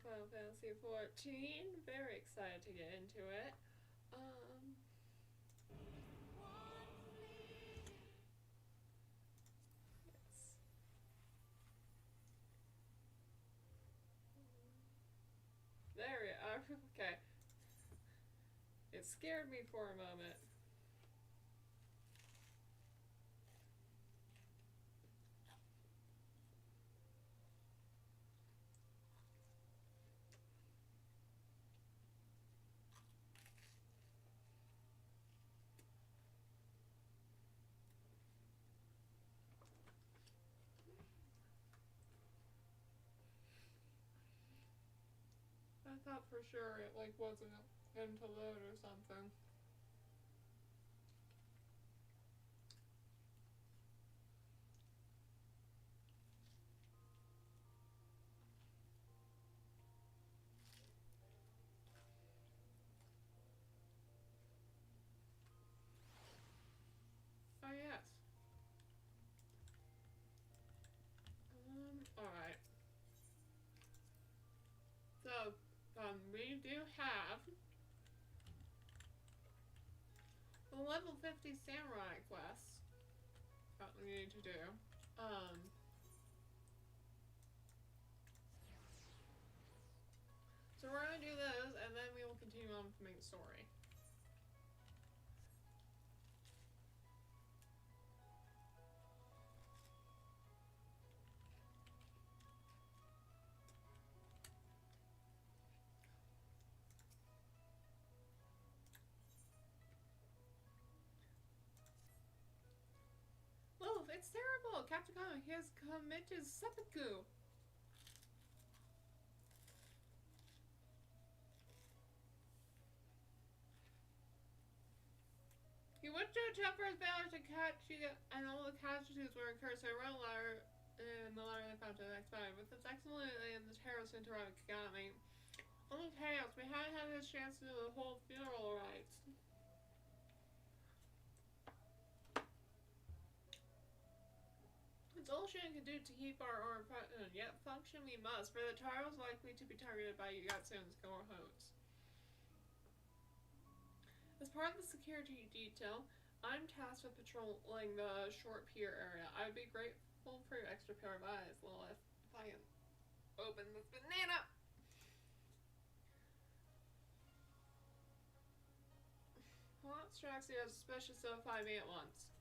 more Final Fantasy 14. Very excited to get into it. Yes. There we are. Okay. It scared me for a moment. I thought for sure it like wasn't going to load or something. Oh yes. Alright. So, we do have the level 50 samurai quest that we need to do. So we're gonna do those, and then we will continue on with the main story. Oh, it's terrible! Captain he has committed seppuku! He went to a temperance banner to catch you, and all the casualties were incurred, so he wrote a letter in the letter they found to the next body. With the flexibility and the terrorists interrupted Kagami. Only chaos, we haven't had a chance to do the whole funeral rites. It's all Shin can do to keep our order present, yet function we must, for the Taro is likely to be targeted by Yugatsun's cohorts. As part of the security detail, I'm tasked with patrolling the short pier area. I would be grateful for your extra pair of eyes, Lilith, if I can open this banana! Plot strikes you as suspicious, so find me at once.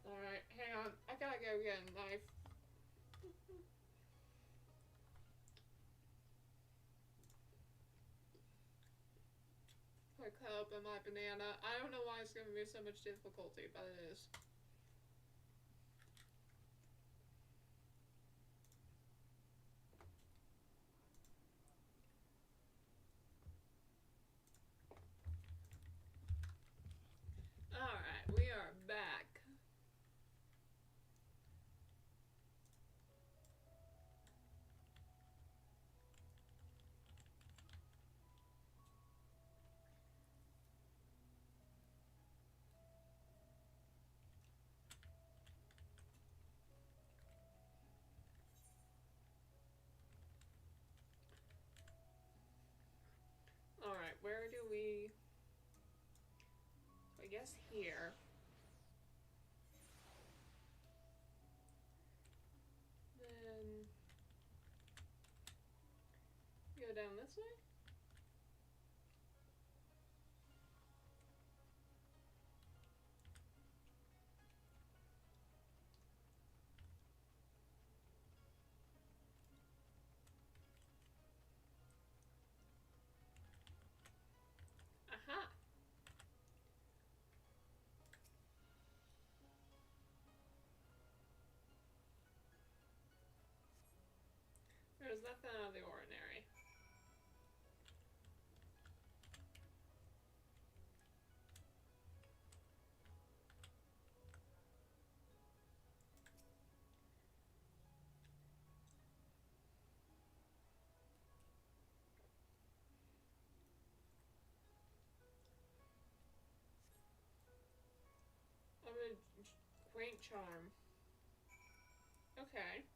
Alright, hang on. I gotta go get a knife. I cut open my banana. I don't know why it's giving me so much difficulty, but it is. Alright, we are back. Alright, where do we... I guess here. Then... go down this way? Aha! There's nothing out of the ordinary. I'm gonna Quaint charm. Okay.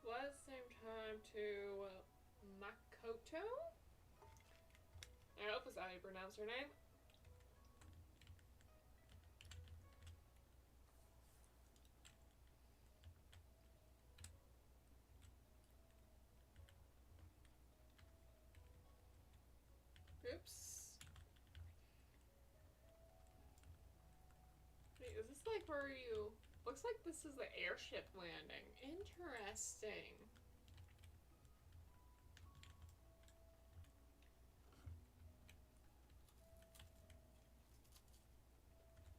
Well, at the same time to Makoto? I hope that's how you pronounce her name. Oops. Wait, is this like where you... Looks like this is the airship landing. Interesting.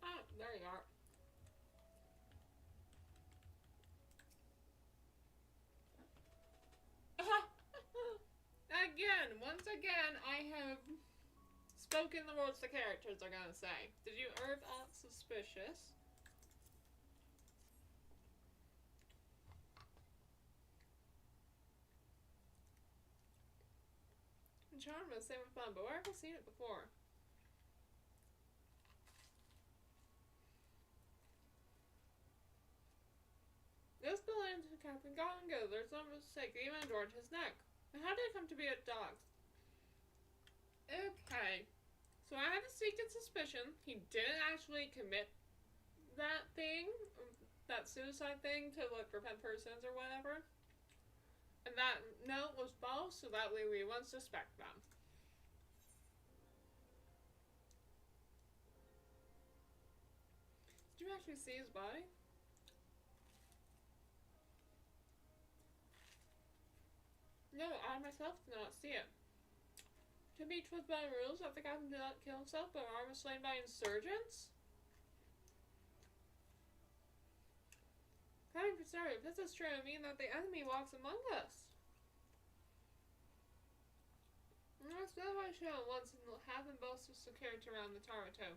Ah, there you are. Again, once again, I have spoken the words the characters are gonna say. Did you earth act suspicious? Charm is same with fun, but where have I seen it before? This belongs to Captain Gongo. There's no mistake. Even adored his neck. And how did it come to be a dog? Okay. So I had a secret suspicion he didn't actually commit that thing, that suicide thing to like prevent persons or whatever. And that note was false, so that way we won't suspect them. Did you actually see his body? No, I myself did not see it. To be truth by rules, I think Captain did not kill himself, but Arm was slain by insurgents? Having considered, if this is true, it means that the enemy walks among us. That's not what I shown once and have them both secured around the Taruto.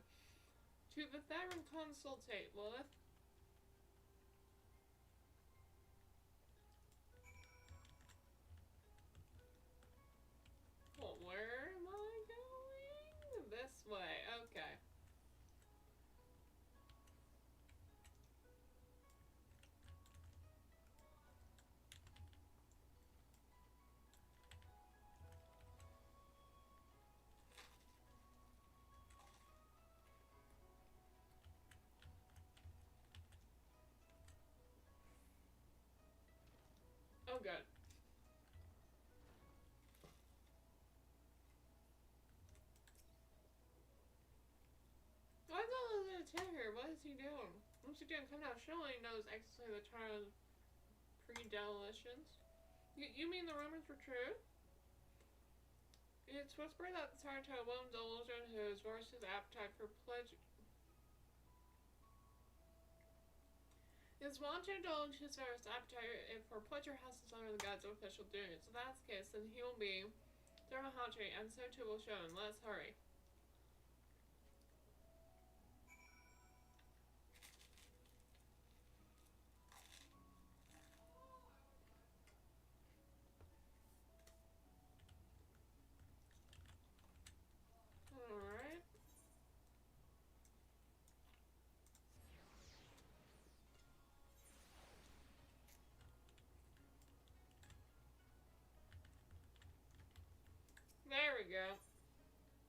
To the Theron consultate, Lilith. Well, where am I going? This way, okay. Oh, good. Why is all the attack here? What is he doing? What's he doing? Come now, surely he knows exactly the Taro's predilections. You mean the rumors were true? It's whispered that the Taruto will indulge in his voice's appetite for pleasure. His want to indulge his various appetite for pleasure has to honor the gods of official duties. If that's the case, then he will be Thermohatri, and so too will Shonen. Let's hurry. Alright. There we go.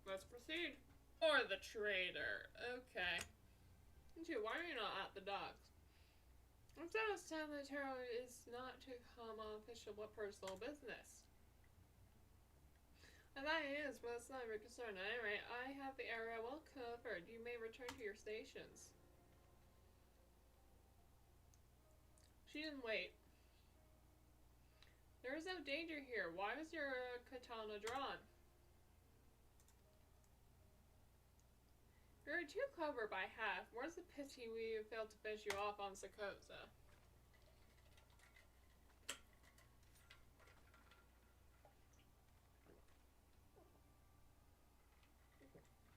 Let's proceed. Or the trader. Okay. Two, why are you not at the docks? I'm to understand that Taro is not to come on official but personal business. And that is, but it's not your concern. At any rate, I have the area well covered. You may return to your stations. She didn't wait. There is no danger here. Why was your katana drawn? You're too clever by half. Where's the pity we failed to finish you off on Sakosa?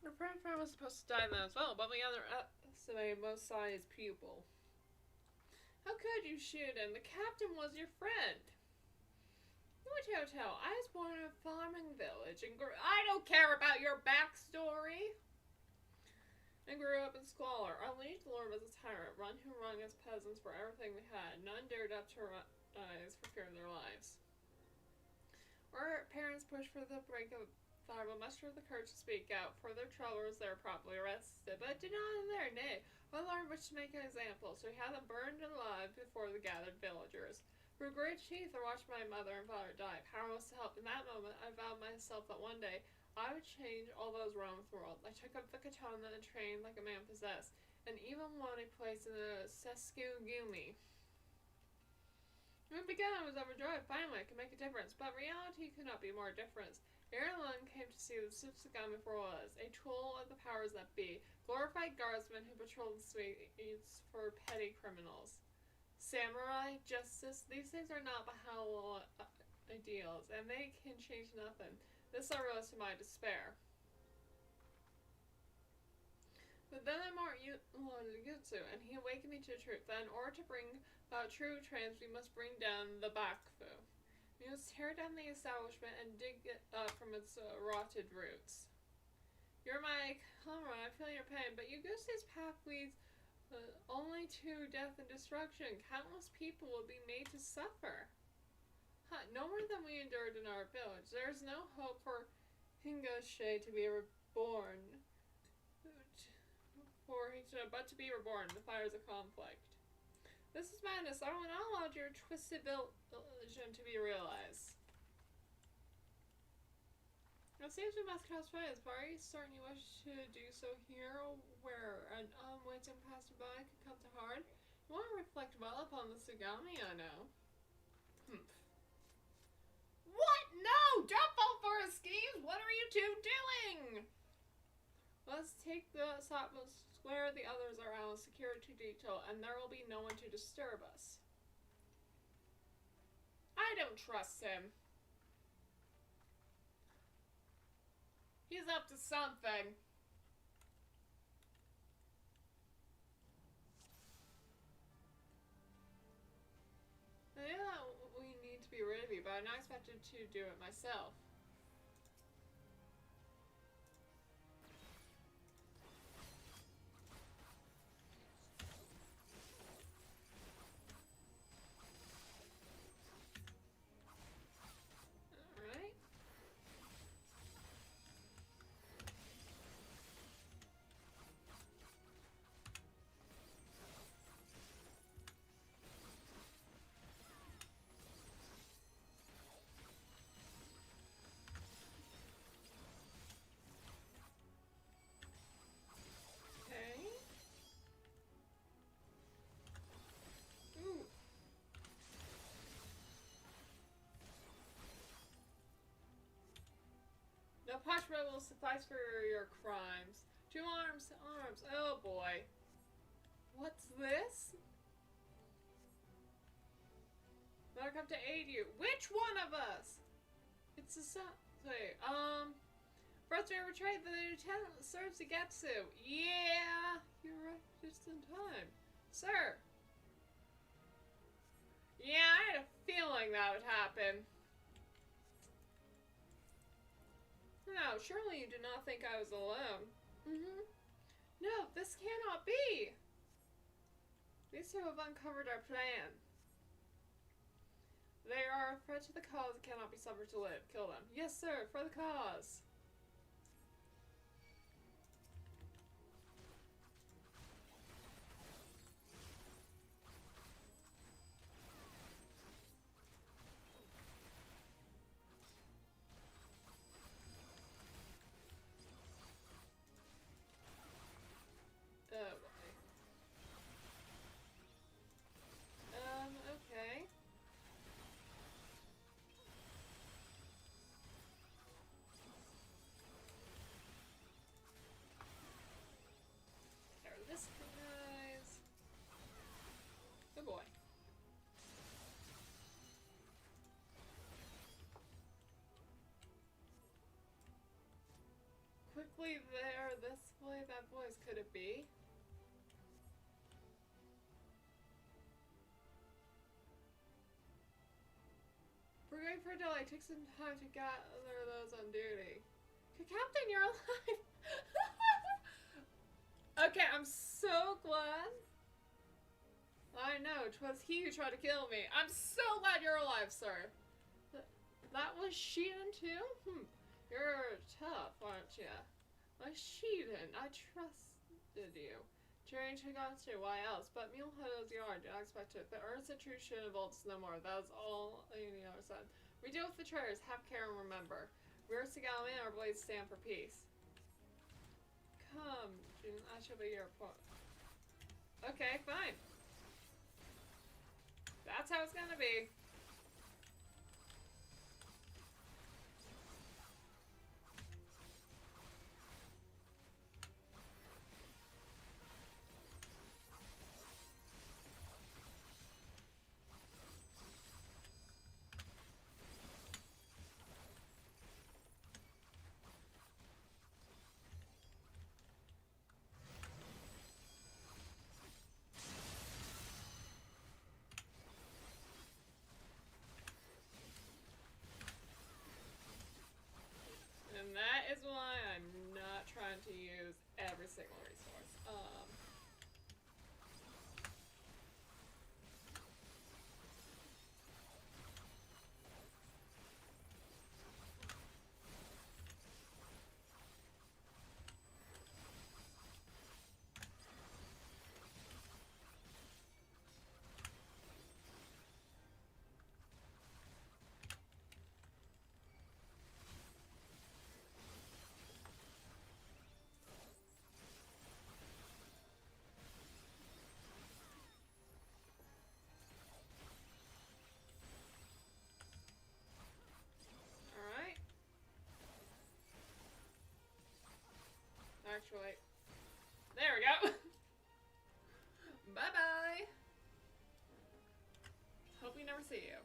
Your friend was supposed to die then as well, but we underestimated both sides' pupil. How could you shoot him? The captain was your friend. Hotel. I was born in a farming village and I don't care about your backstory. And grew up in squalor. Our liege lord was a tyrant, one who wrung his peasants for everything they had. None dared up to rise for fear of their lives. Our parents pushed for the brink of fire, but mustered the courage to speak out. For their troubles, they were promptly arrested, but did not in their nay. Our lord wished to make an example, so he had them burned alive before the gathered villagers. Through great teeth, I watched my mother and father die. Powerless to help. In that moment, I vowed myself that one day I would change all those around the world. I took up the katana and trained like a man possessed, and even won a place in the Seskugumi. In the beginning, I was overjoyed. Finally, I could make a difference, but reality could not be more different. Aaron came to see the Tsutsugami for what was, a tool of the powers that be, glorified guardsmen who patrolled the streets for petty criminals. Samurai, justice, these things are not Baha'u'llah ideals, and they can change nothing. This I realized to my despair. But then I marked Lord Jutsu, and he awakened me to the truth that in order to bring about true trans, we must bring down the Bakufu. We must tear down the establishment and dig it up from its rotted roots. You're my comrade, I feel your pain, but Yuguse's path leads only to death and destruction. Countless people will be made to suffer. No more than we endured in our village. There is no hope for Hingoshe to be reborn. But to be reborn in the fires of conflict. This is madness. I will not allow your twisted vision to be realized. It seems we must cross paths, but are you certain you wish to do so here, where an unwitting passerby could come to harm? You want to reflect well upon the Tsugami, I know. What? No! Don't fall for his schemes! What are you two doing? Let's take the Satmos Square, the others are out of security detail, and there will be no one to disturb us. I don't trust him. He's up to something. Yeah, we need to be rid of you, but I'm not expected to do it myself. No parchment will suffice for your crimes. 2 arms. Oh boy. What's this? Better come to aid you. Which one of us? It's a wait, for us to betray the lieutenant serves Getsu. Yeah, you're right, just in time. Sir. Yeah, I had a feeling that would happen. No, surely you do not think I was alone. No, this cannot be. These two have uncovered our plan. They are a threat to the cause and cannot be suffered to live. Kill them. Yes, sir, for the cause. Okay. There, this guys. Good boy. Quickly there, this way, that voice, could it be? wait for daylight. Take some time to gather those on duty. Captain, you're alive! Okay, I'm so glad. I know, 'twas he who tried to kill me. I'm so glad you're alive, sir. That was Sheehan too? You're tough, aren't you? My Sheehan, I trusted you. Train to go to, why else? But Mulehead is the yard, I expect it. The Earth's a true should have bolts no more. That is all you need our son. We deal with the traitors, have care and remember. We're Segalman, our blades stand for peace. Come, June, I shall be your point. Okay, fine. That's how it's gonna be. And that is why I'm not trying to use every single resource. Alright. Actually, there we go. Bye-bye. Hope we never see you.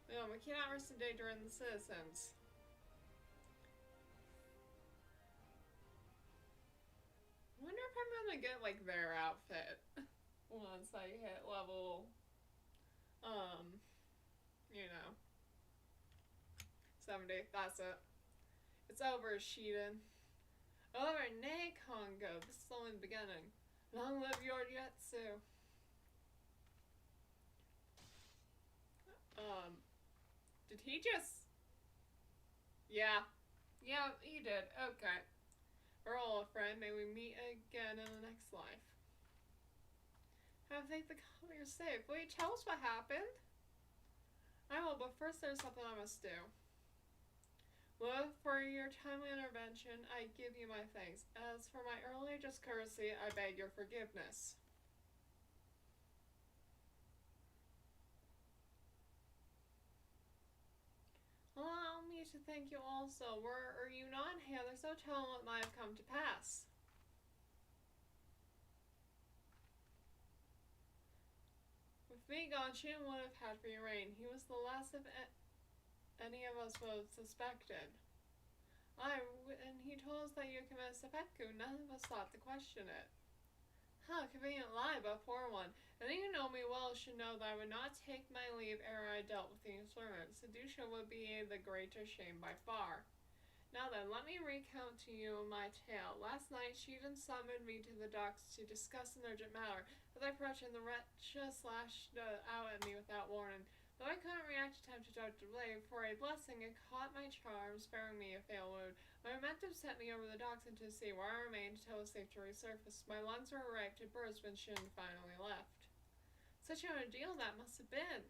No, we cannot rest a day during the citizens. I wonder if I'm gonna get like their outfit once I hit level, you know, 70. That's it. It's over, Sheehan. Over, nay, Congo. This is only the beginning. Long live your Yetsu. Did he just... Yeah. Yeah, he did. Okay. Farewell, friend. May we meet again in the next life. I think the commoners safe. Will you tell us what happened? I will, but first there's something I must do. Well, for your timely intervention, I give you my thanks. As for my earlier discourtesy, I beg your forgiveness. Allow me to thank you also. Were you not here, there's no telling what might have come to pass. With me gone, she would have had free reign. He was the last of any of us would have suspected. And he told us that you committed seppuku. None of us thought to question it. Huh, convenient lie, but poor one. And you know me well should know that I would not take my leave ere I dealt with the instrument. Seduction would be the greater shame by far. Now then, let me recount to you my tale. Last night, Sheehan summoned me to the docks to discuss an urgent matter. As I approached him, the wretch slashed out at me without warning. Though I couldn't react in time to dodge the blade, for a blessing it caught my charm, sparing me a fatal wound. My momentum sent me over the docks into the sea, where I remained until it was safe to resurface. My lungs were ripe to burst when Shin finally left. Such an ordeal that must have been.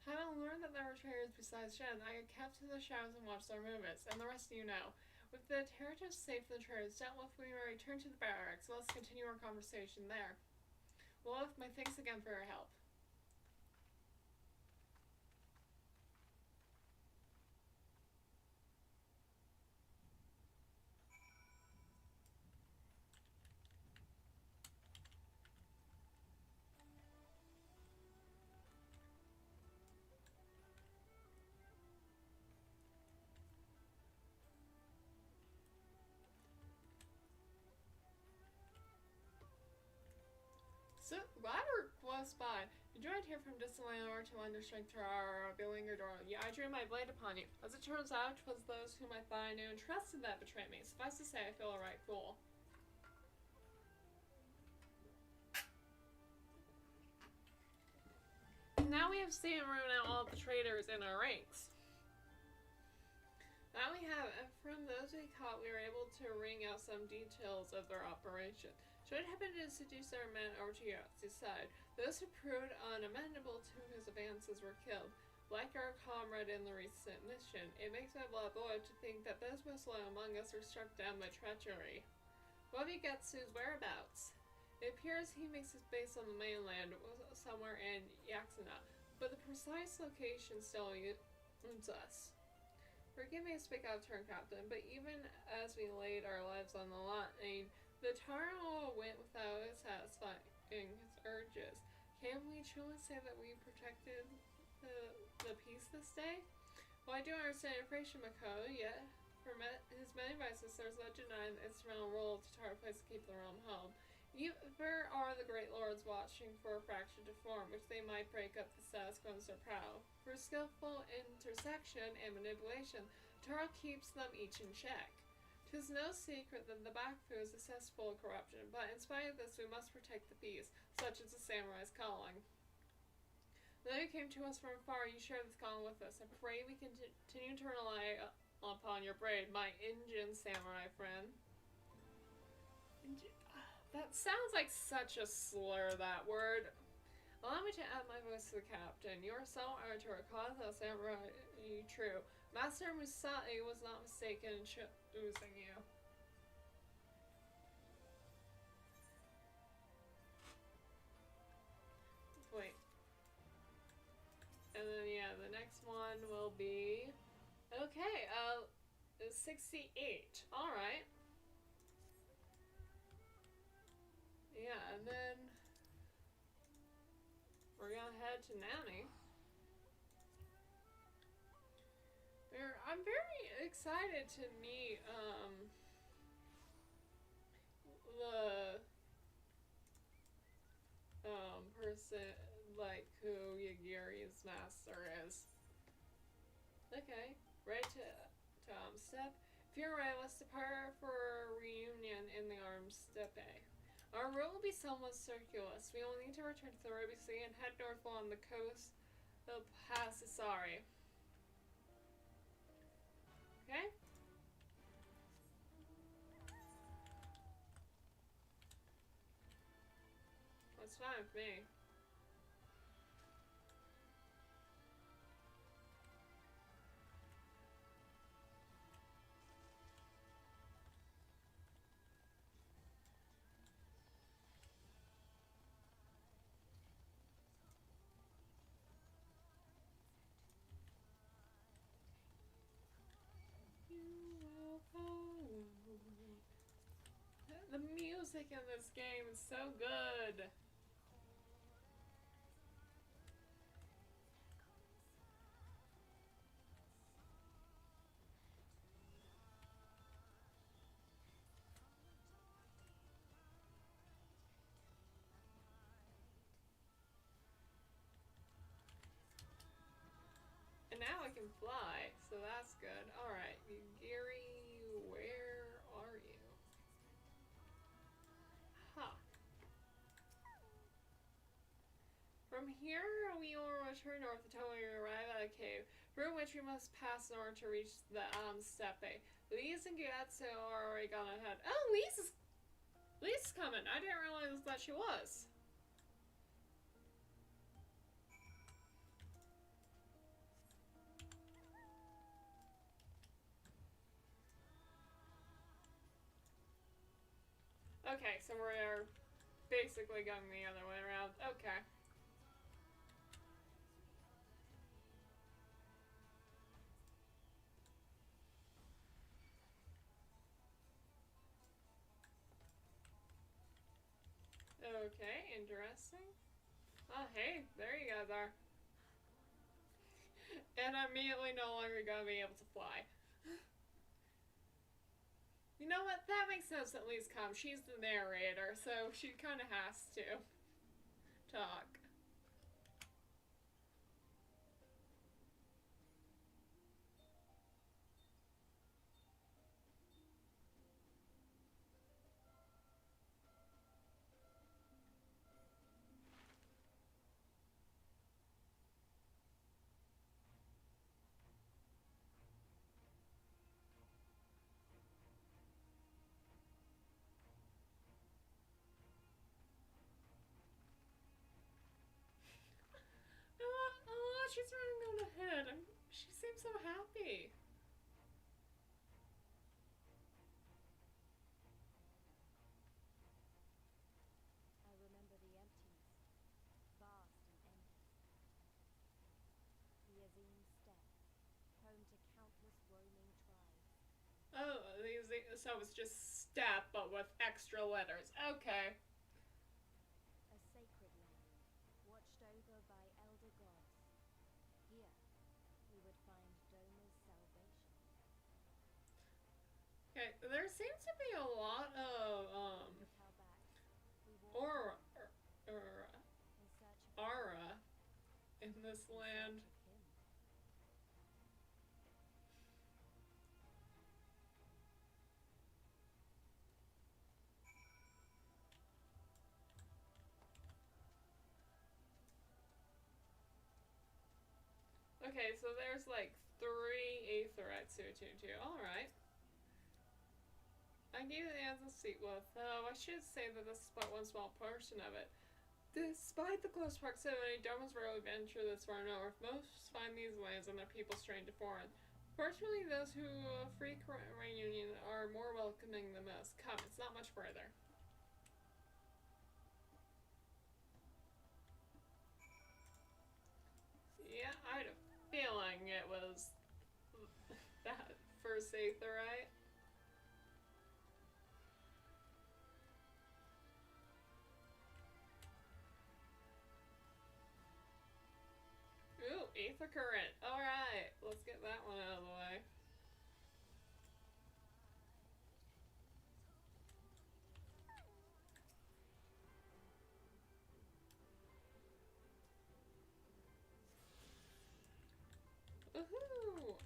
Having learned that there were traitors besides Shin, I got kept to the shadows and watched their movements, and the rest you know. With the territories safe from the traitors dealt with, we returned to the barracks. Let's continue our conversation there. Well, my thanks again for your help. So, close by. You joined here from distant land in order to lend your strength to our beleaguered door. Yeah, I drew my blade upon you. As it turns out, 'twas those whom I thought I knew and trusted that betrayed me. Suffice to say, I feel a right fool. Now we have seen and ruined out all the traitors in our ranks. Now we have, and from those we caught, we were able to wring out some details of their operation. Should it happen to seduce our men over to your side, those who proved unamendable to his advances were killed. Like our comrade in the recent mission, it makes my blood boil to think that those most loyal among us were struck down by treachery. What of Getsu's whereabouts? It appears he makes his base on the mainland, somewhere in Yaxana, but the precise location still eludes us. Forgive me to speak out of turn, Captain, but even as we laid our lives on the line, the Tyrant went without satisfying his urges. Can we truly say that we protected the peace this day? Well, I do understand information, Mako, yet for his many vices, there's no denying the instrumental role of the Tyrant plays to keep the realm home. Either are the great lords watching for a fracture to form, which they might break up the status quo in their prow. For skillful intersection and manipulation, Taro keeps them each in check. 'Tis no secret that the Bakufu is cesspool of corruption, but in spite of this we must protect the peace, such as the samurai's calling. Though you came to us from afar, you share this calling with us. I pray we continue to rely upon your braid, my Injin samurai friend. That sounds like such a slur, that word. Allow me to add my voice to the captain. You are so honored to recall the samurai true. Master Musai was not mistaken in choosing you. Wait. And then, yeah, the next one will be... Okay, 68. Alright. Yeah, and then we're gonna head to Nami. I'm very excited to meet the person like who Yugiri's master is. Okay, ready to step. If you're ready, let's depart for a reunion in the armed steppe. Our route will be somewhat circuitous. We will need to return to the Ruby Sea and head north along the coast of Pasisari. Okay? That's fine with me. The music in this game is so good. And now I can fly, so that's good. Alright, Yugiri, where are you? Huh. From here, we will return north until we arrive at a cave, through which we must pass in order to reach the steppe. Lise and Gyatso are already gone ahead. Oh, Lisa's coming. I didn't realize that she was. Okay, so we're basically going the other way around. Okay. Okay, interesting. Oh, hey, there you guys are. And I'm immediately no longer gonna be able to fly. You know what? That makes sense that Lee's come. She's the narrator, so she kind of has to talk. god, she's running on ahead. She seems so happy. I remember the emptiness, vast and endless. The Azim steppe, home to countless roaming tribes. Oh, so it's just step, but with extra letters. Okay. A sacred land, watched over by elder gods. Here, we would find Doma's salvation. Okay, there seems to be a lot of, With our backs, we aura, walked in search of aura in this in land. search of him. Okay, so there's like 3 aetherites here too. Alright. I gave the answer sequel, though I should say that this is but one small portion of it. Despite the close proximity, Domas rarely venture this far north. Most find these lands and their people strange and foreign. Fortunately, those who frequent reunion are more welcoming than most. Come, it's not much further. Yeah, I had a feeling it was that first aetherite. Ooh, Aether Current. Alright, let's get that one out of the way. Woohoo!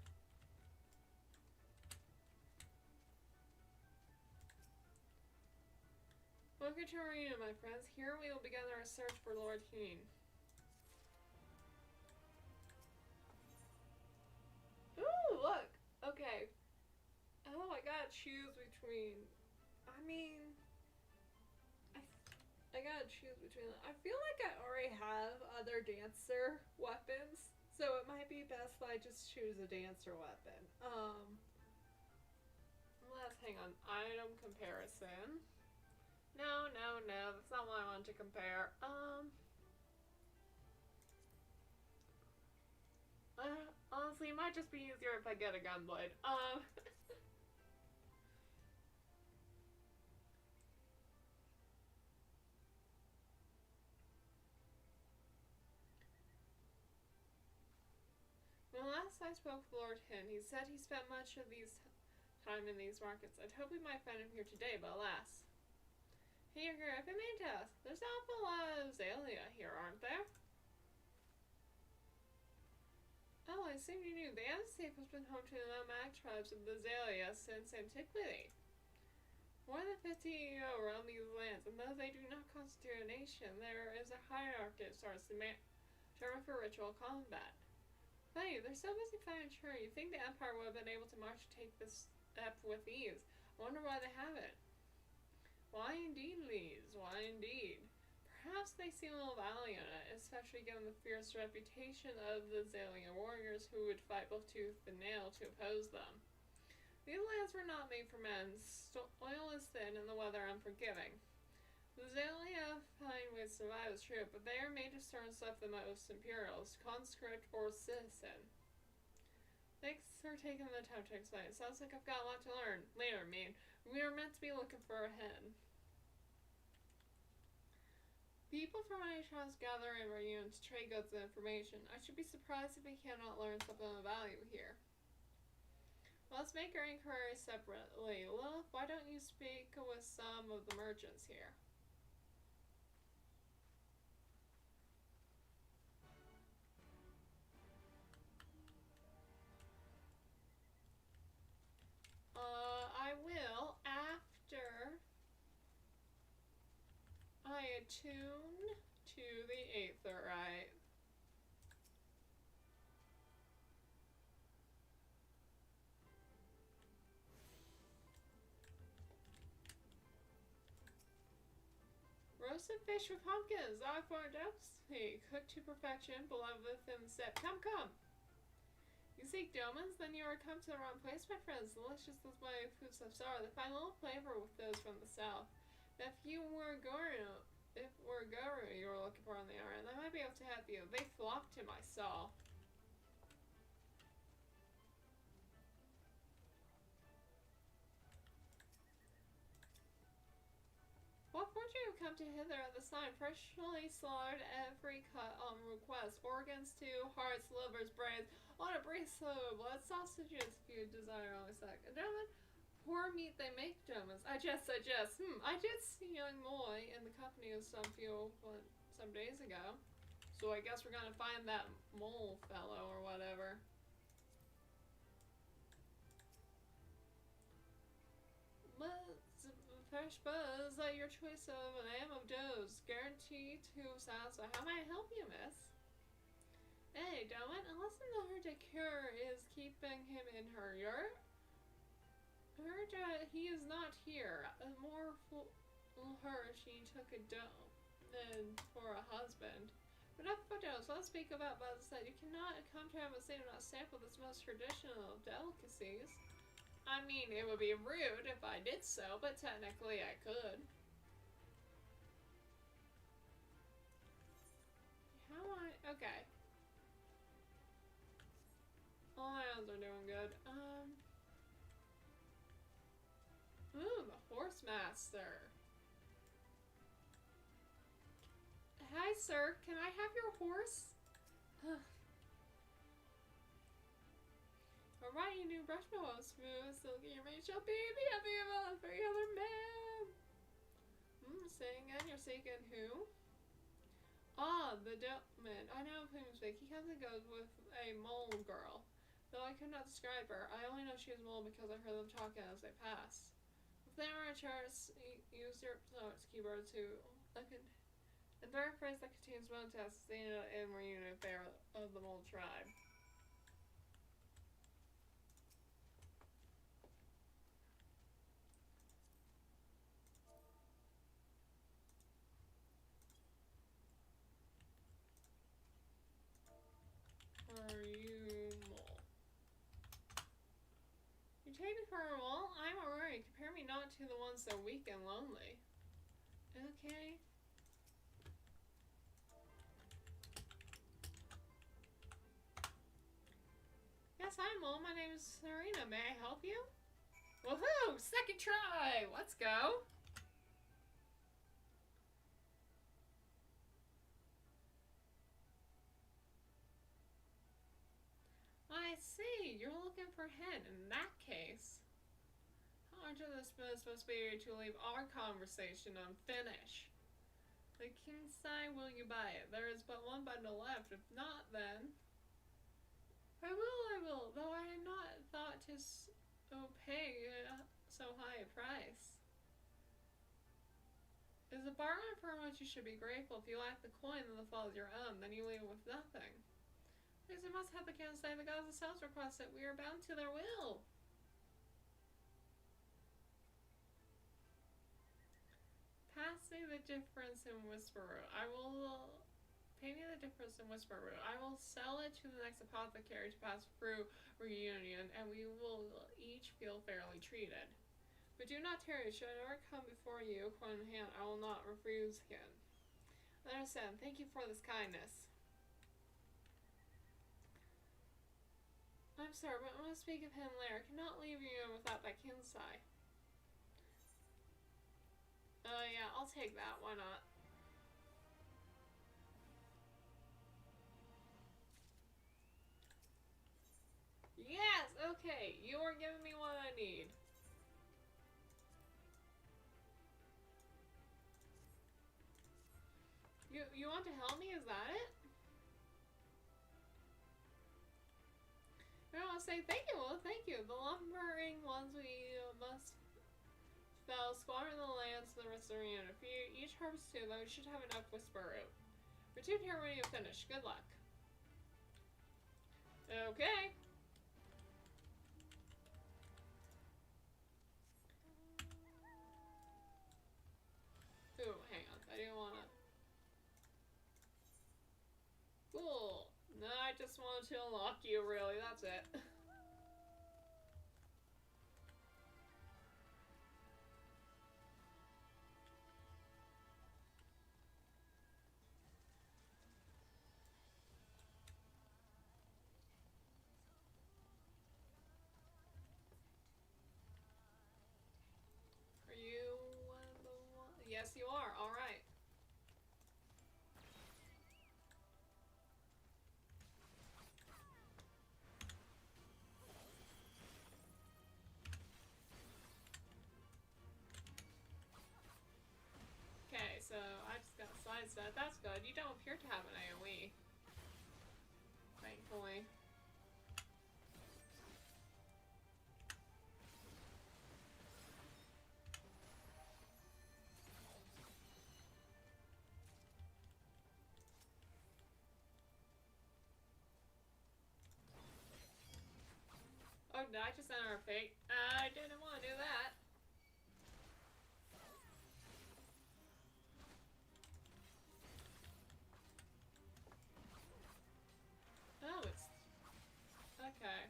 Welcome to Arena, my friends. Here we will begin our search for Lord Heen. Ooh, look! Okay. Oh, I gotta choose between... I mean... I gotta choose between... I feel like I already have other dancer weapons, so it might be best if I just choose a dancer weapon. Let's hang on. Item comparison. No, that's not what I want to compare. Honestly, it might just be easier if I get a gunblade. When last I spoke with Lord Hin, he said he spent much of time in these markets. I'd hope we might find him here today, but alas. Hey, Yugri, I've been meaning to ask. There's an awful lot of Zalia here, aren't there? Oh, I assumed you knew. The Antisafe has been home to the nomadic tribes of the Zalia since antiquity. More than 50 roam these lands, and though they do not constitute a nation, there is a hierarchy of sorts determined for ritual combat. Funny, they're so busy fighting sure. You'd think the Empire would have been able to march to take this step with ease. I wonder why they haven't. Why indeed, Lise? Why indeed? Perhaps they seem a little valiant, especially given the fierce reputation of the Zalia warriors who would fight both tooth and nail to oppose them. These lands were not made for men. Oil is thin and the weather unforgiving. The Zalia find ways to survive is true, but they are made to serve the most imperials, conscript or citizen. Thanks for taking the time to explain. It sounds like I've got a lot to learn. Later, we are meant to be looking for a hen. People from many tribes gather in reunions to trade goods and information. I should be surprised if we cannot learn something of value here. Let's make our inquiries separately. Lilith, why don't you speak with some of the merchants here? I will after I attune to the aetherite. Roasted fish with pumpkins. I for a delicacy. Cooked to perfection, beloved within the set. Come, come. You seek domins? Then you are come to the wrong place, my friends. Delicious as my foodstuffs are. They find a little flavor with those from the south. Now, if were Guru you were looking for on the island, I might be able to help you. They flock to my stall. What brought you come to hither at this time? Freshly slaughtered every cut on request. Organs, too, hearts, livers, brains. On a brace of blood sausages if you desire only sec. Gentlemen, poor meat they make, gentlemen. I just. I did see young Moy in the company of some days ago. So I guess we're gonna find that mole fellow or whatever. Fresh buzz, your choice of an am of doughs, guaranteed to satisfy. How may I help you, miss? Hey, Dolan, unless her cure is keeping him in her yurt, he is not here. More fool her she took a dough than for a husband. But enough about doughs. Let's speak about buzz. That you cannot come to have a seat and not sample this most traditional of delicacies. I mean, it would be rude if I did so, but technically I could. How am I? Okay. All my others are doing good. Ooh, the horse master. Hi, sir. Can I have your horse? Alright, you new brush my well smooth, silky, your mate shall be the happy of every other man. Say again, you're seeking who? Ah, the man. I know of whom you speak. He comes and goes with a mole girl. Though I could not describe her, I only know she is mole because I heard them talking as they pass. If they were a charts, use your keyboard to entire phrase that contains one test, Zena and Marina if they are of the mole tribe. Are you mole? You take me for a mole? I'm alright. Compare me not to the ones so weak and lonely. Okay. Yes, I'm mole. My name is Serena. May I help you? Woohoo! Second try! Let's go! I see. You're looking for hen. In that case, how much of this is supposed to be to leave our conversation unfinished? The king's side, will you buy it? There is but one bundle left. If not, then I will. Though I had not thought to pay so high a price. It is a bargain for which you should be grateful. If you lack the coin, then the fall is your own. Then you leave with nothing. Because we must have the king say the gods themselves request that we are bound to their will. Pass me the difference in Whisper. I will pay me the difference in Whisper. I will sell it to the next apothecary to pass through reunion, and we will each feel fairly treated. But do not tarry. Should I ever come before you, coin in hand, I will not refuse again. I understand. Thank you for this kindness. I'm sorry, but I want to speak of him later. I cannot leave you without that kinsai. Yeah, I'll take that. Why not? Yes! Okay, you are giving me what I need. You want to help me? Is that it? I want to say thank you. Well, thank you. The lumbering ones we must fell, squander the lands to the rest of the reunion. If you each harvest two, though, you should have enough Whisper root. Return here when you finish. Good luck. Okay. Ooh, hang on. I do want to just wanted to unlock you, really. That's it. Are you one of the one? Yes, you are. All right. Okay, so I just got sidestepped. That's good. You don't appear to have an AoE. Thankfully. Oh, did I just enter a fate? I didn't want to do that. Oh, it's... Okay.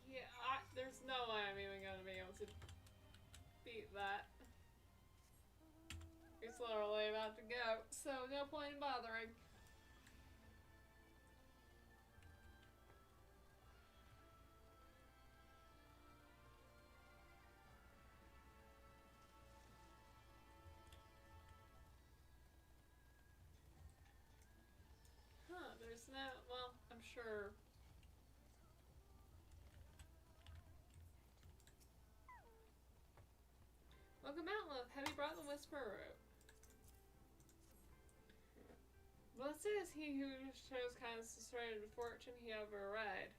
Yeah, there's no way I'm even gonna be able to beat that. It's literally about to go, so no point in bothering. Huh, there's no... Well, I'm sure... Welcome out, love. Have you brought the Whisper root? Blessed is he who shows kindness to the fortune he override.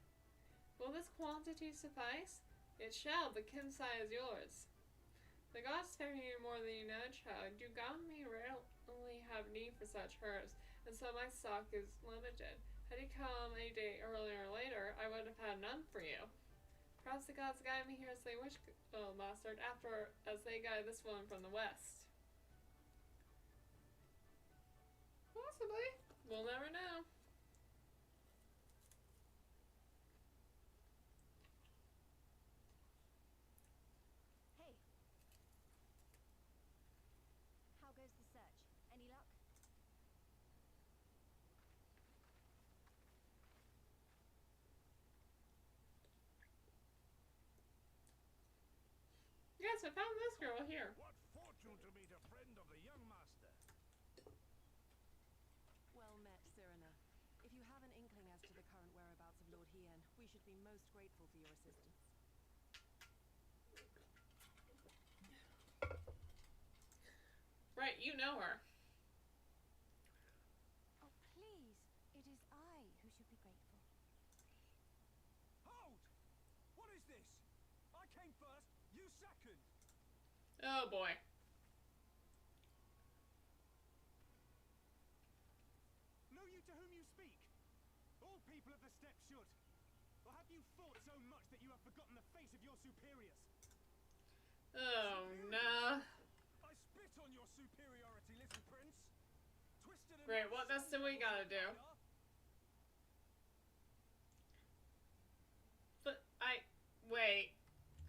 Will this quantity suffice? It shall, the kinside is yours. The gods spare you more than you know, child. You got me rarely have need for such herbs, and so my stock is limited. Had you come any day earlier or later, I would have had none for you. Perhaps the gods guide me here as they wish, oh, master, after as they guide this one from the west. Possibly. We'll never know. Hey. How goes the search? Any luck? Yes, I found this girl here. What fortune to meet a friend of the young master. Well met, Cyrena. If you have an inkling as to the current whereabouts of Lord Hien, we should be most grateful for your assistance. Right, you know her. Oh, please. It is I who should be grateful. Hold! What is this? I came first, you second. Oh boy. Know you to whom you speak? All people of the steppe should. Or have you fought so much that you have forgotten the face of your superiors? Oh no. I spit on your superiority, little prince. Twisted and Great, what else do we gotta do? But wait.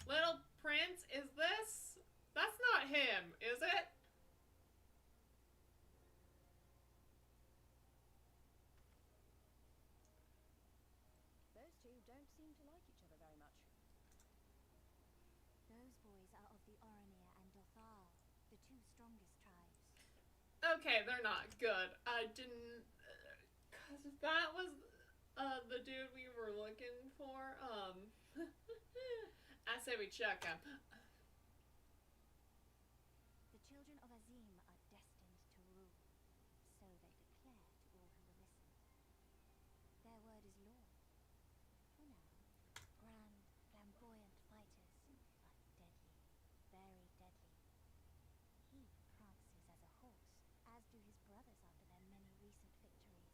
Little Prince, is this? That's not him, is it? Those two don't seem to like each other very much. Those boys are of the Oranir and Dothal, the two strongest tribes. Okay, they're not good. I didn't... Cause that was the dude we were looking for. I say we check him. The children of Azim are destined to rule, so they declare to all who will listen. Their word is law. For now, grand, flamboyant fighters, but deadly, very deadly. He prances as a horse, as do his brothers after their many recent victories.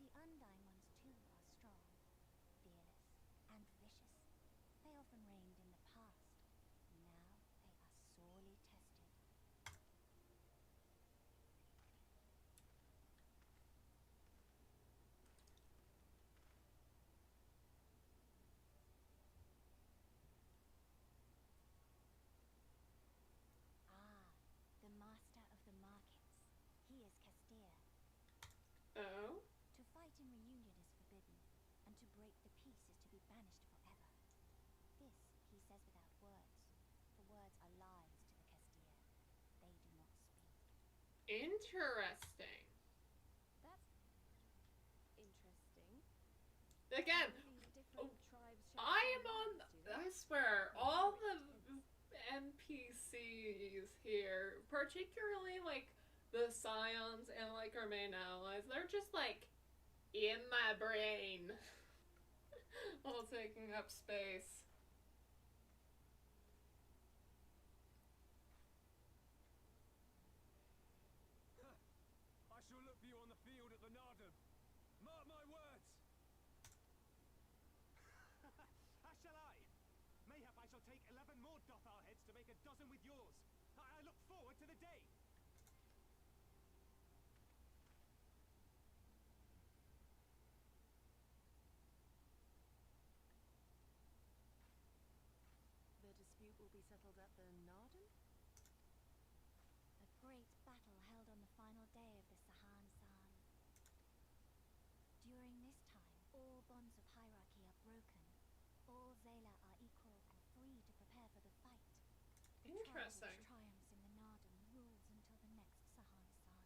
The Undying Ones Interesting. That's interesting. Again, All these different tribes share I the am same on. lands, do they? I swear, all the NPCs here, particularly like the Scions and like our main allies, they're just like in my brain, all taking up space. I shall look for you on the field at the Nardum. Mark my words. As shall I. Mayhap I shall take 11 more Dothar heads to make a dozen with yours. I look forward to the day. The dispute will be settled at the Nardum? A great battle held on the final day of the Sahan San. During this time, all bonds of hierarchy are broken. All Zayla are equal and free to prepare for the fight. The tribe Interesting. which triumphs in the Nardum rules until the next Sahan San.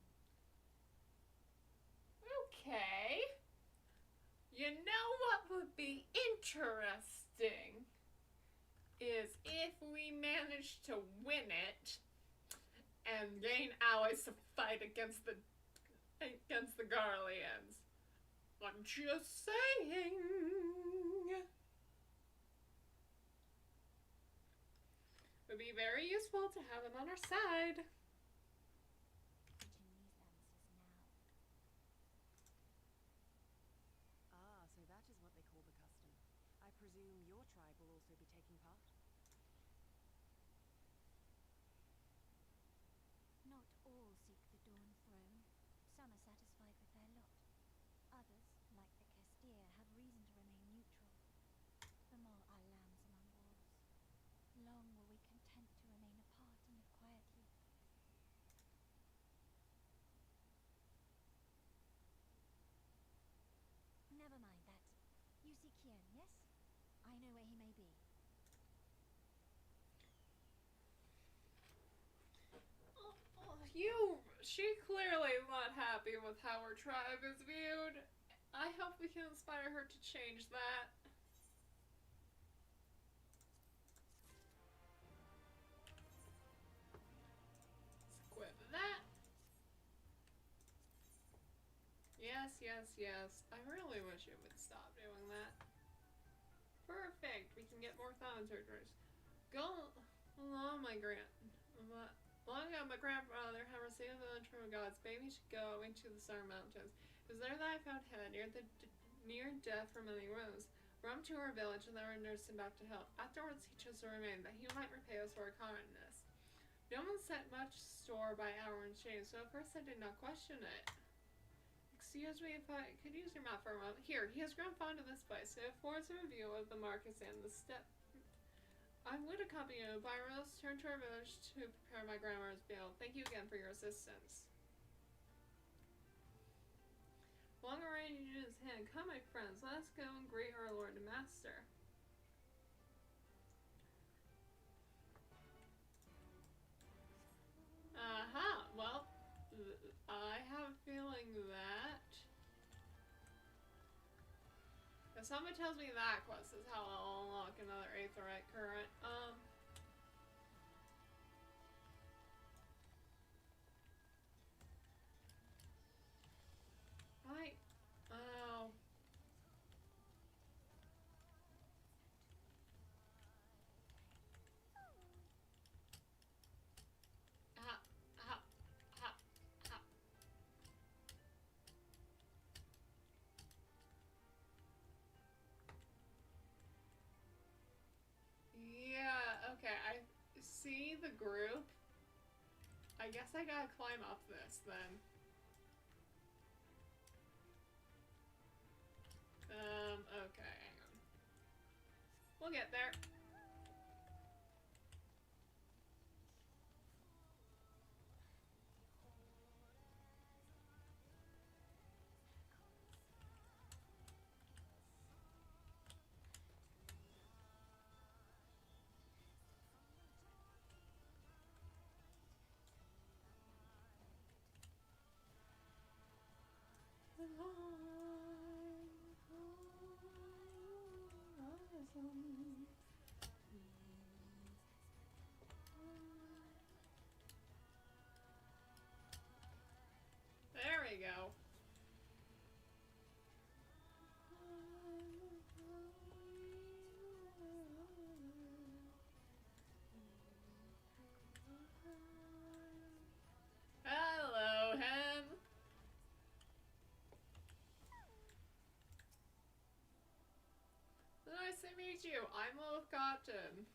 Okay. You know what would be interesting is if we manage to win it and gain allies to fight against the Garleans. I'm just saying. Would be very useful to have them on our side. Reaching these answers now. Ah, so that is what they call the custom. I presume your tribe will also be taking part? Not all seek the Dawn Throne. Some are satisfied with their lot. Others, like the Kestir, have reason to remain neutral. The more are lambs among wolves. Long were we content to remain apart and live quietly. Never mind that. You see Kian, yes? I know where he may be. She clearly not happy with how her tribe is viewed. I hope we can inspire her to change that. Let's equip that. Yes, yes, yes. I really wish it would stop doing that. Perfect. We can get more thaumaturgers. Go along, my long ago, my grandfather had received a village from the gods, bade me to go into the Star Mountains. It was there that I found Head, near death from many wounds. Brought him to our village and then we nursed him back to health. Afterwards, he chose to remain, that he might repay us for our kindness. No one set much store by our exchange, so at first I did not question it. Excuse me if I could use your map for a moment. Here, he has grown fond of this place. It affords a view of the markets and the steppe. I would accompany you, but I must return to our village to prepare my grandmother's meal. Thank you again for your assistance. Long arranged in his hand. Come, my friends, let us go and greet our lord and master. Well, I have a feeling that... If someone tells me that quest is how I'll unlock another Aetheryte current. Right. Oh. Ha, ha, ha, ha. Yeah, okay, I see the group. I guess I gotta climb up this then. Okay, hang on. We'll get there. There we go. Hello, hen. Nice to meet you. I'm Wolf Cotton.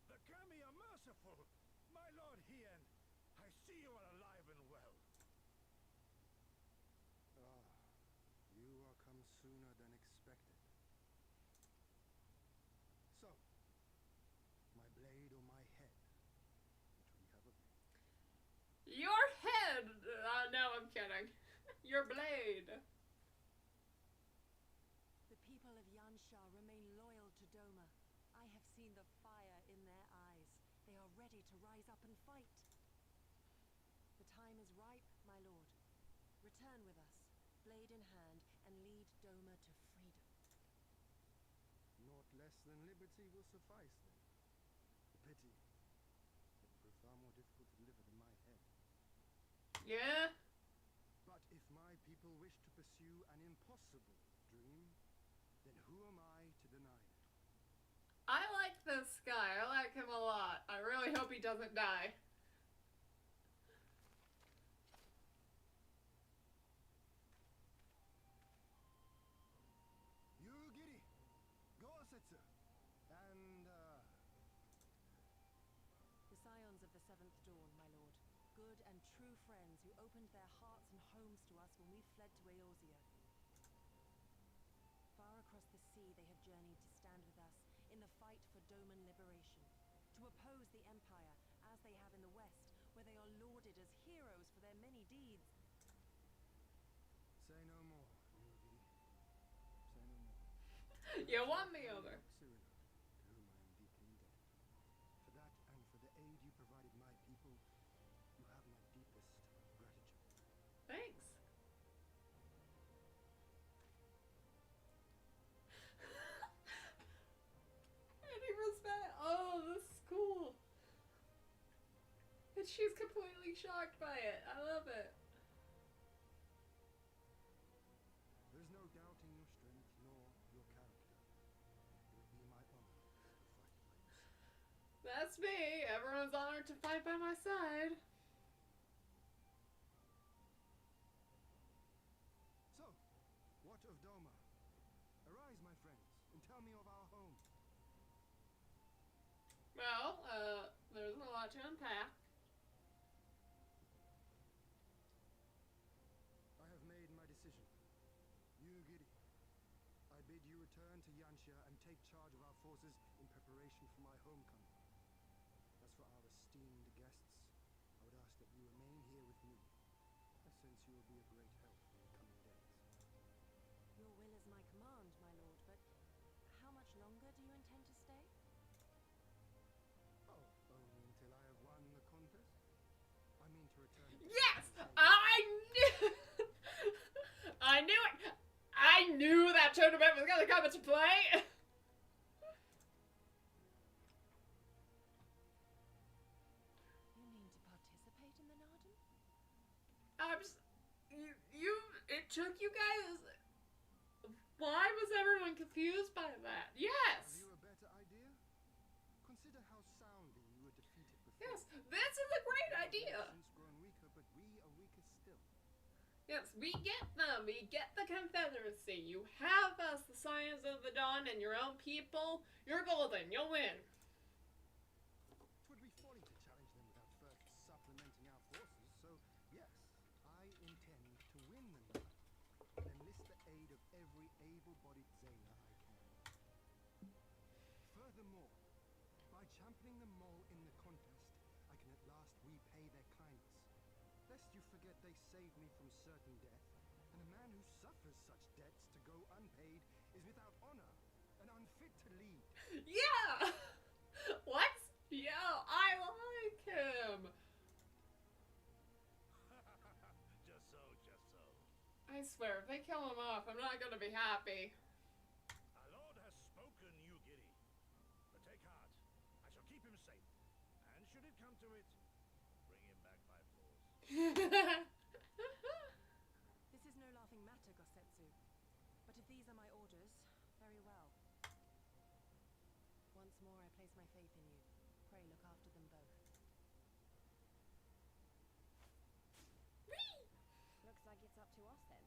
The Kami are merciful, my lord Hien. I see you are alive and well. Ah, you are come sooner than expected. So, my blade or my head? Which will you have of me? Your head! No, I'm kidding. Your blade. The people of Yansha remain loyal to Doma. I have seen the fire in their eyes. They are ready to rise up and fight. The time is ripe, my lord. Return with us, blade in hand, and lead Doma to freedom. Naught less than liberty will suffice, then. A pity. It will prove far more difficult to deliver than my head. Yeah? But if my people wish to pursue an impossible dream, then who am I to deny it? I like this guy. I like him a lot. I really hope he doesn't die. Yugri! Gosetsu! And, The scions of the Seventh Dawn, my lord. Good and true friends who opened their hearts and homes to us when we fled to Eorzea. Far across the sea they have journeyed to stand with us in the fight for Doman liberation. To oppose the Empire, as they have in the West, where they are lauded as heroes for their many deeds. say no more, Yugri. Say no more. You won me over. Cyrano, to whom I am deeply indebted. For that and for the aid you provided my people, you have my deepest gratitude. Thanks. Any respect? Oh, this is cool. And she's completely shocked by it. I love it. There's no doubting your strength nor your character. It would be my honor to fight by your side. That's me. Everyone's honored to fight by my side. So, what of Doma? Arise, my friends, and tell me of our home. Well, there's a lot to unpack. I have made my decision. Yugiri, I bid you return to Yansha and take charge of our forces in preparation for my homecoming. As for our esteemed guests, I would ask that you remain here with me. I sense you will be a great help in the coming days. Your will is my command, my lord, but how much longer do you intend to stay? Oh, only until I have won the contest? I mean to return. Yes! I knew I knew it! I knew that tournament was gonna come into play! You mean to participate in the Narden? It took you guys. Why was everyone confused by that? Have Yes! you a better idea? Consider how soundly you were defeated before. Yes, this is a great idea! Nations grown weaker, but we are weaker still. Yes, we get them. We get the Confederacy. You have us, the Scions of the Dawn, and your own people. You're golden. You'll win. Twould be folly to challenge them without first supplementing our forces, so yes, I intend to win them and enlist the aid of every able-bodied Zayla I can. Furthermore, by championing the mole in the contest, I can at last repay their kindness. Lest you forget they saved me from certain death, and a man who suffers such debts to go unpaid is without honor and unfit to lead. Yeah! What? Yo, I like him. I swear, if they kill him off, I'm not gonna be happy. Our lord has spoken, Yugri. But take heart. I shall keep him safe. And should it come to it, bring him back by force. This is no laughing matter, Gosetsu. But if these are my orders, very well. Once more I place my faith in you. Pray look after them both. Looks like it's up to us then.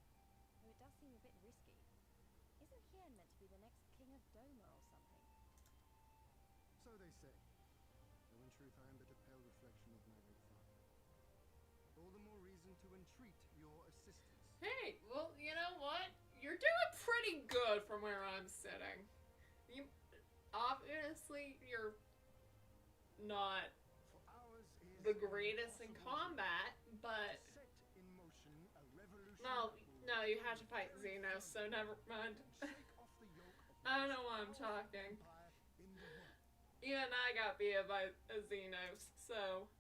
Though it does seem a bit risky. Isn't Hien meant to be the next king of Doma or something? So they say. Though in truth I am but a pale reflection of my late father. All the more reason to entreat your assistance. Hey, well, you know what? You're doing pretty good from where I'm sitting. You, obviously, you're not For ours is the greatest in combat, but set in motion a revolution. no, you had to fight Xenos, so never mind. Shake off the yoke of I don't know why I'm talking. empire in the world. Even I got beat by a Xenos, so.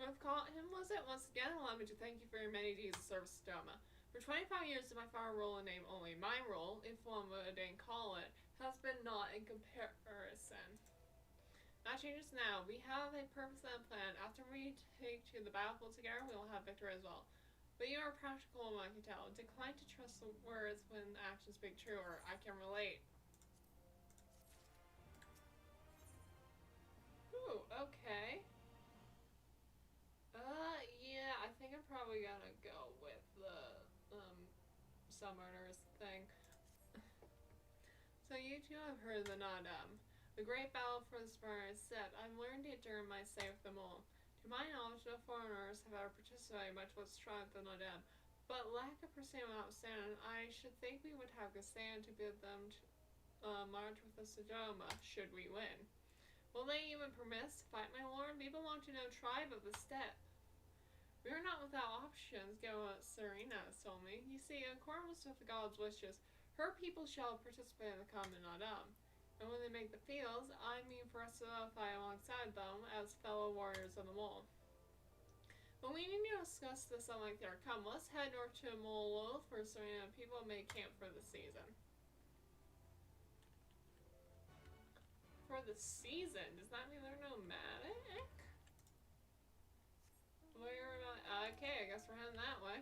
I've caught him, was it? Once again, allow me to thank you for your many deeds of service to Doma. For 25 years did my father rule in name only. My role, if one would call it, has been not in comparison. That changes now. We have a purpose and plan. After we take to the battlefield together, we will have victory as well. But you are practical, I can tell. Decline to trust the words when actions speak truer. I can relate. Ooh, okay. Yeah, I think I'm probably gonna go with the, summoners thing. So you two have heard the Nadam. The great battle for the spur is set. I've learned it during my stay with them all. To my knowledge, no foreigners have ever participated much with strive the Nadam. But lack of pursuit notwithstanding, I should think we would have Gassan to bid them to march with us to Doma, should we win. Will they even permit us to fight, my lord? We belong to no tribe of the steppe. We are not without options, Serena has told me. You see, in accordance with the god's wishes, her people shall participate in the common Nadam. And when they make the fields, I mean for us to fight alongside them as fellow warriors of the mole. But we need to discuss this on like there. Come, let's head north to Molo for Serena and people may camp for the season. For the season? Does that mean they're nomadic? Okay, I guess we're heading that way.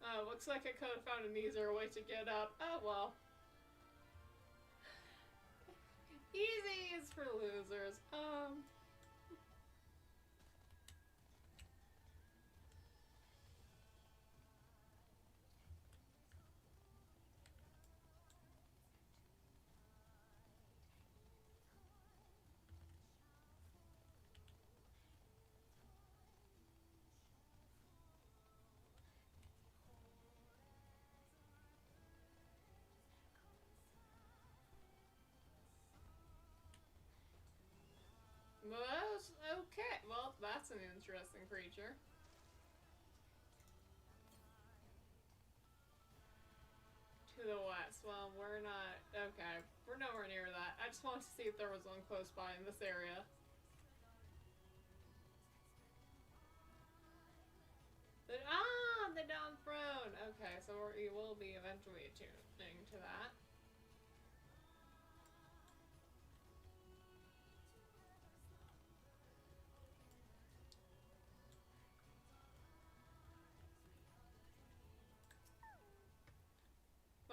Oh, looks like I could have found an easier way to get up. Oh well. Easy is for losers. Well, okay. Well, that's an interesting creature. To the west. Well, we're not... Okay. We're nowhere near that. I just wanted to see if there was one close by in this area. The down throne! Okay, so we will be eventually attuning to that.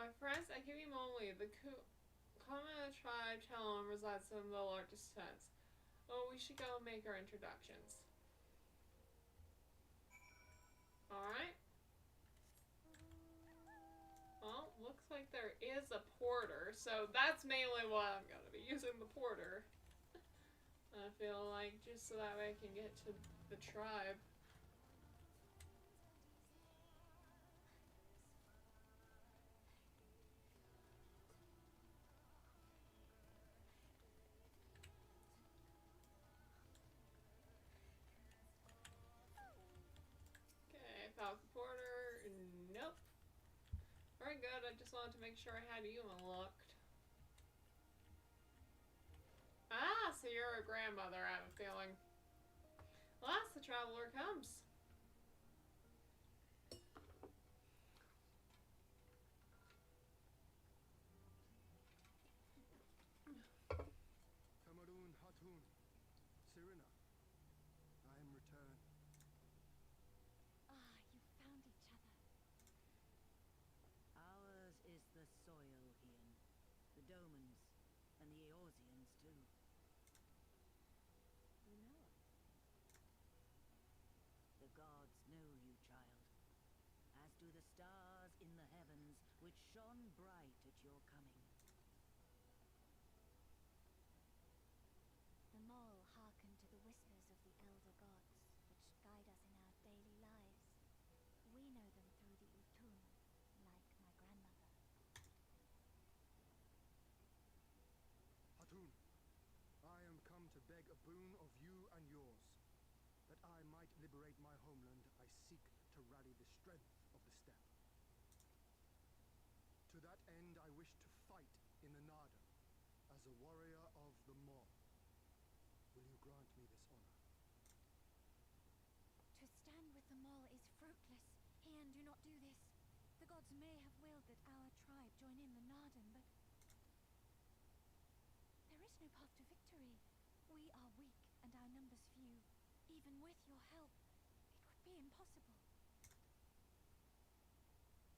My friends, I give you only the common tribe Talon resides in the largest tents. Oh, we should go make our introductions. Alright. Well, looks like there is a porter, so that's mainly what I'm gonna be using, the porter. I feel like, just so that way I can get to the tribe. Falcon Porter, nope. Very good. I just wanted to make sure I had you unlocked. Ah, so you're a grandmother, I have a feeling. Last the traveler comes. Tamarun Hatun, Sirina, I am returned. Ah, you found each other. Ours is the soil, Ian. The Domans, and the Eorzeans too. You know us. The gods know you, child, as do the stars in the heavens, which shone bright at your coming. The mole hearkened to the whispers of the elder gods, which guide us in our daily lives. We know them through the Utun, like my grandmother. Hatun, I am come to beg a boon of you and yours. That I might liberate my homeland, I seek to rally the strength of the steppe. To that end, I wish to fight in the Nada as a warrior of the Mall. Will you grant me this honor? To stand with the mole is fruitless. Hian, do not do this. The gods may have willed that our tribe join in the Narden, but there is no path to victory. We are weak, and our numbers few. Even with your help, it would be impossible.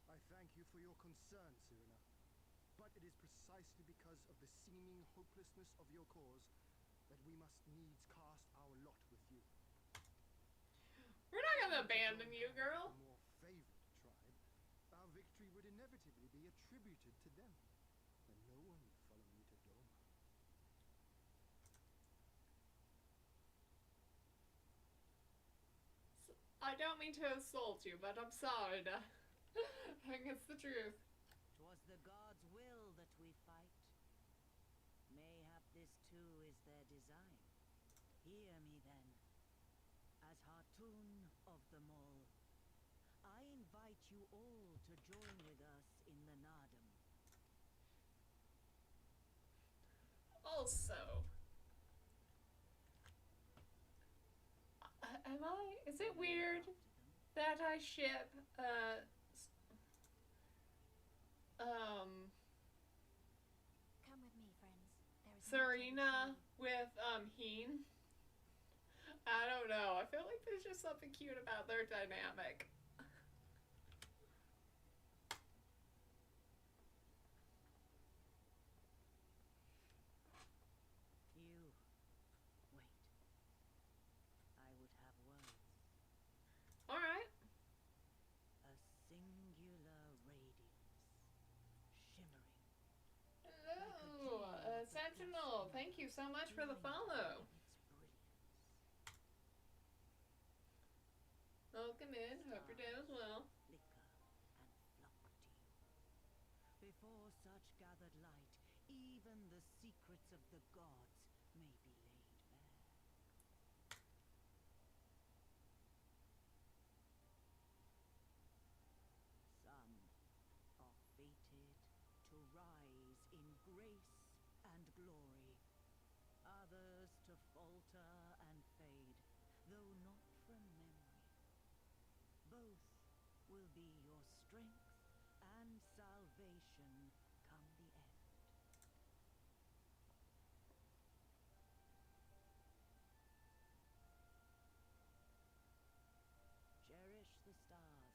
I thank you for your concern, Sirina. But it is precisely because of the seeming hopelessness of your cause that we must needs cast our lot with you. We're not gonna abandon you, girl. A more favored tribe, our victory would inevitably be attributed to them, and no one would follow me to Doma. I don't mean to insult you, but I'm sorry to. I think it's the truth. 'Twas the gods' will that we fight. Mayhap this too is their design. Hear me then. As Hatun of the Mole, I invite you all to join with us in the Nardum. Also, am I? Is it weird that I ship Come with me, friends. There is Serena with Heen? I don't know. I feel like there's just something cute about their dynamic. You, wait. I would have words. Alright. A singular radiance, shimmering. Hello, Sentinel. Thank you so much for the follow. Welcome in. Hope your day was well. Flicker and flock to you. Before such gathered light, even the secrets of the gods may be laid bare. Some are fated to rise in grace and glory, others to falter and fade, though not from memory. Both will be your strength and salvation come the end. Cherish the stars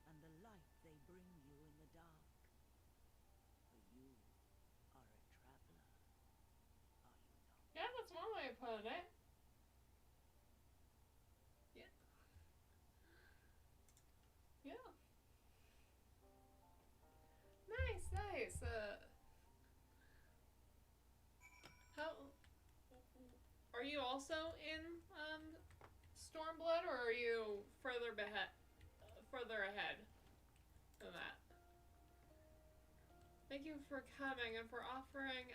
and the light they bring you in the dark. For you are a traveler, are you not? Yeah, that's one way of putting it. Yeah. Yeah. Nice, nice. How are you also in Stormblood, or are you further ahead than that? Thank you for coming and for offering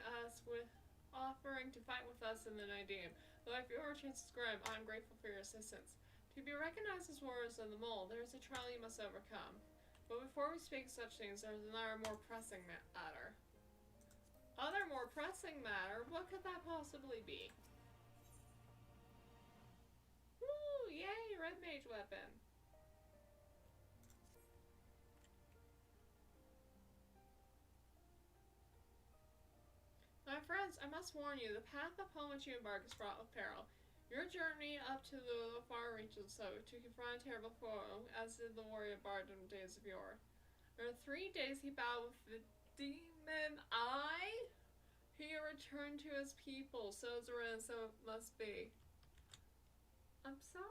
to fight with us in the Nadim. Though if your chances grim, I am grateful for your assistance. To be recognized as warriors of the Mole, there is a trial you must overcome. But before we speak of such things, there's another more pressing matter. Other more pressing matter? What could that possibly be? Woo! Yay! Red mage weapon. My friends, I must warn you, the path upon which you embark is fraught with peril. Your journey up to the far reaches so to confront a terrible foe, as did the warrior bard in the days of yore. For 3 days he battled with the demon eye. He returned to his people, so it's written, so it must be. I'm so...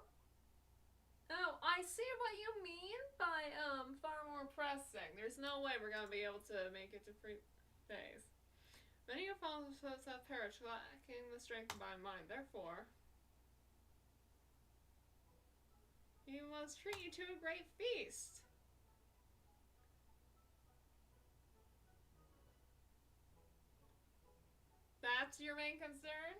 Oh, I see what you mean by, far more pressing. There's no way we're gonna be able to make it to 3 days. Many of fallen foes have perished, lacking the strength of my mind. Therefore, you must treat you to a great feast. That's your main concern?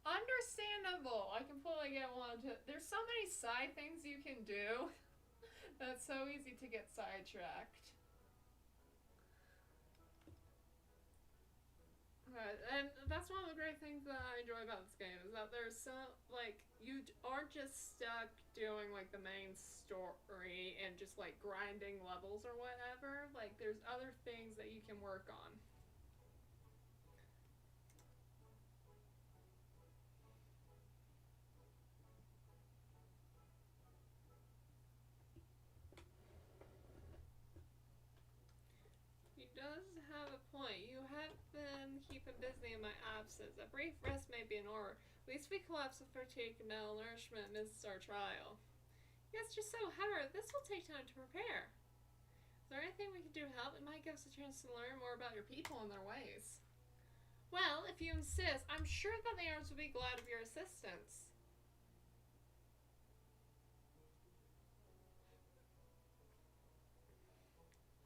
Understandable. I completely get one. There's so many side things you can do. That's so easy to get sidetracked. Right, and that's one of the great things that I enjoy about this game is that there's so, like, you aren't just stuck doing, like, the main story and just, like, grinding levels or whatever. Like, there's other things that you can work on. He does have a point. You have been keeping busy in my absence. A brief rest may be in order. At least we collapse with fatigue and malnourishment amidst our trial. Yes, just so. However, this will take time to prepare. Is there anything we can do to help? It might give us a chance to learn more about your people and their ways. Well, if you insist, I'm sure that the Arms will be glad of your assistance.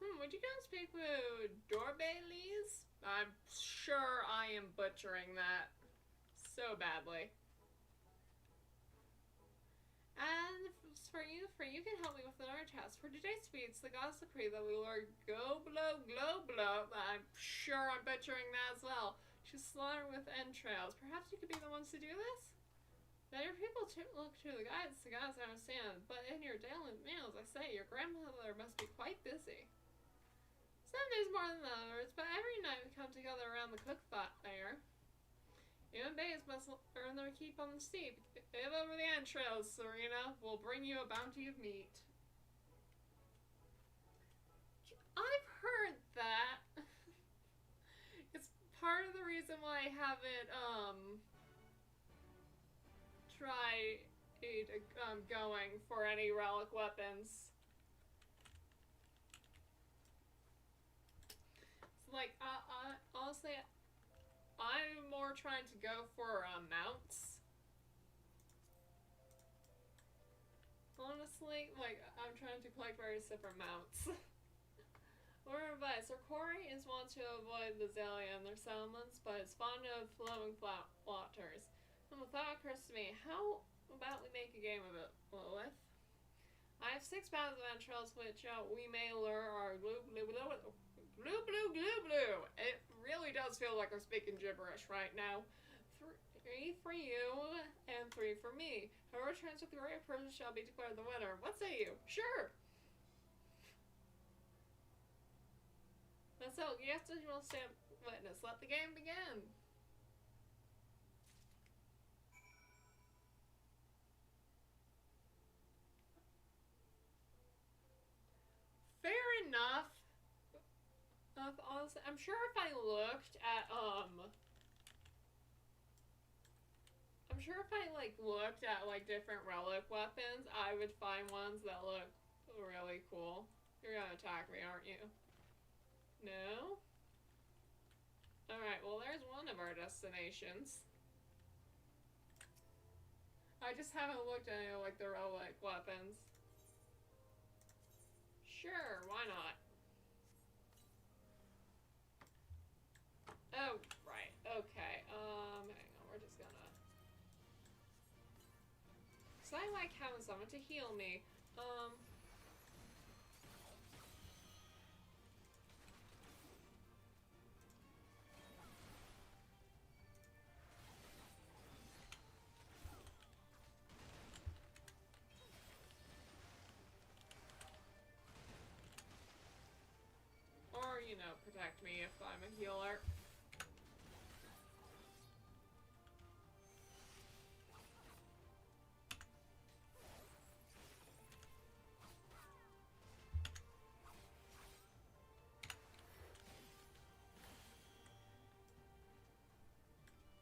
Would you go and speak with Dorbalis? I'm sure I am butchering that so badly. And for you can help me with another task. For today's feast, the gods decree that we Lord Goblo, I'm sure I'm butchering that as well, to slaughter with entrails. Perhaps you could be the ones to do this? That your people look to the gods, I understand, but in your daily meals, I say, your grandmother must be quite busy. Some days more than others, but every night we come together around the cook fire. Human beings must earn their keep on the steep. Give over the entrails, Serena. We'll bring you a bounty of meat. I've heard that. It's part of the reason why I haven't, tried, going for any relic weapons. Like, honestly, I'm more trying to go for, mounts. Honestly, like, I'm trying to collect various different mounts. Word of advice, our quarry is one to avoid the Zelia and their settlements, but it's fond of flowing waters. And the thought occurs to me, how about we make a game of it, Lilith? I have 6 pounds of entrails, which, we may lure our blue. It really does feel like I'm speaking gibberish right now. 3 for you, and 3 for me. Whoever returns with the right person shall be declared the winner. What say you? Sure! That's all. Yes, you will stand witness. Let the game begin. Fair enough. Honestly, I'm sure if I looked at, like, different relic weapons, I would find ones that look really cool. You're gonna attack me, aren't you? No? Alright, well, there's one of our destinations. I just haven't looked at any of, like, the relic weapons. Sure, why not? Oh, right, okay, hang on, we're just I like having someone to heal me. Or, you know, protect me if I'm a healer.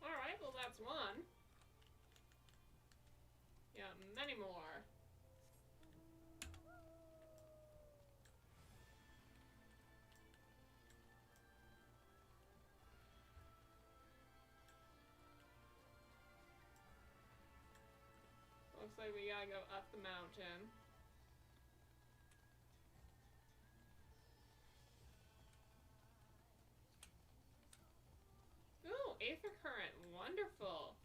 Alright, well that's one. Yeah, many more. Looks like we gotta go up the mountain. Ooh, Aether Current. Wonderful.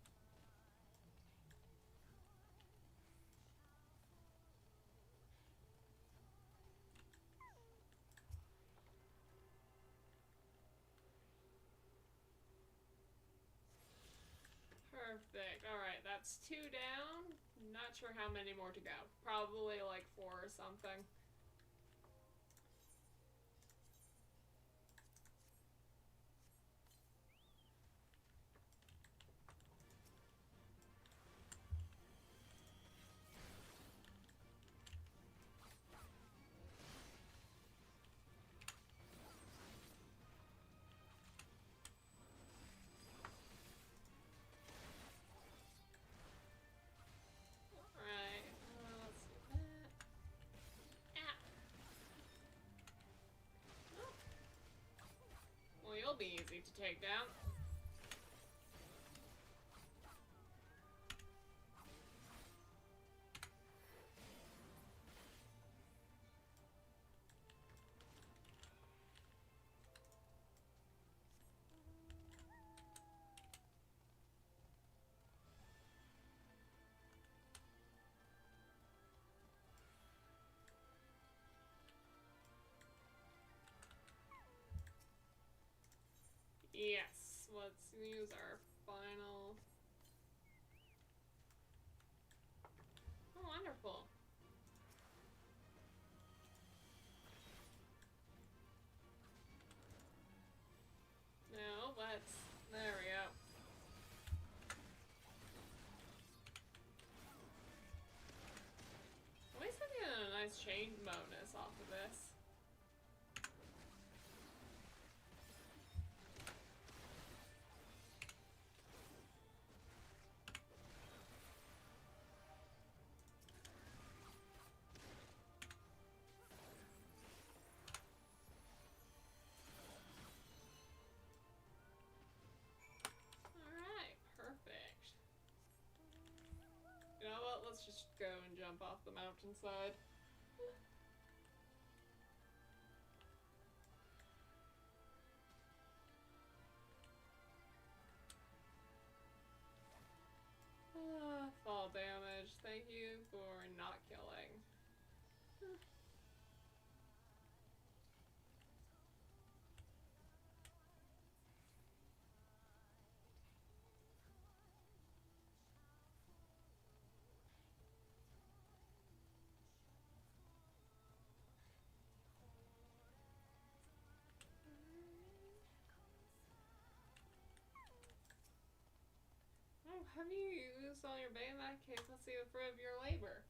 Perfect. Alright, that's 2 down. Not sure how many more to go. Probably like 4 or something. Be easy to take down. Yes, let's use our final. Oh, wonderful. No, let's. There we go. At least I'm getting a nice chain bonus off of this. You know what? Let's just go and jump off the mountainside. Fall damage. Thank you for not killing. Oh, have you used all your bane? In that case, let's see the fruit of your labor.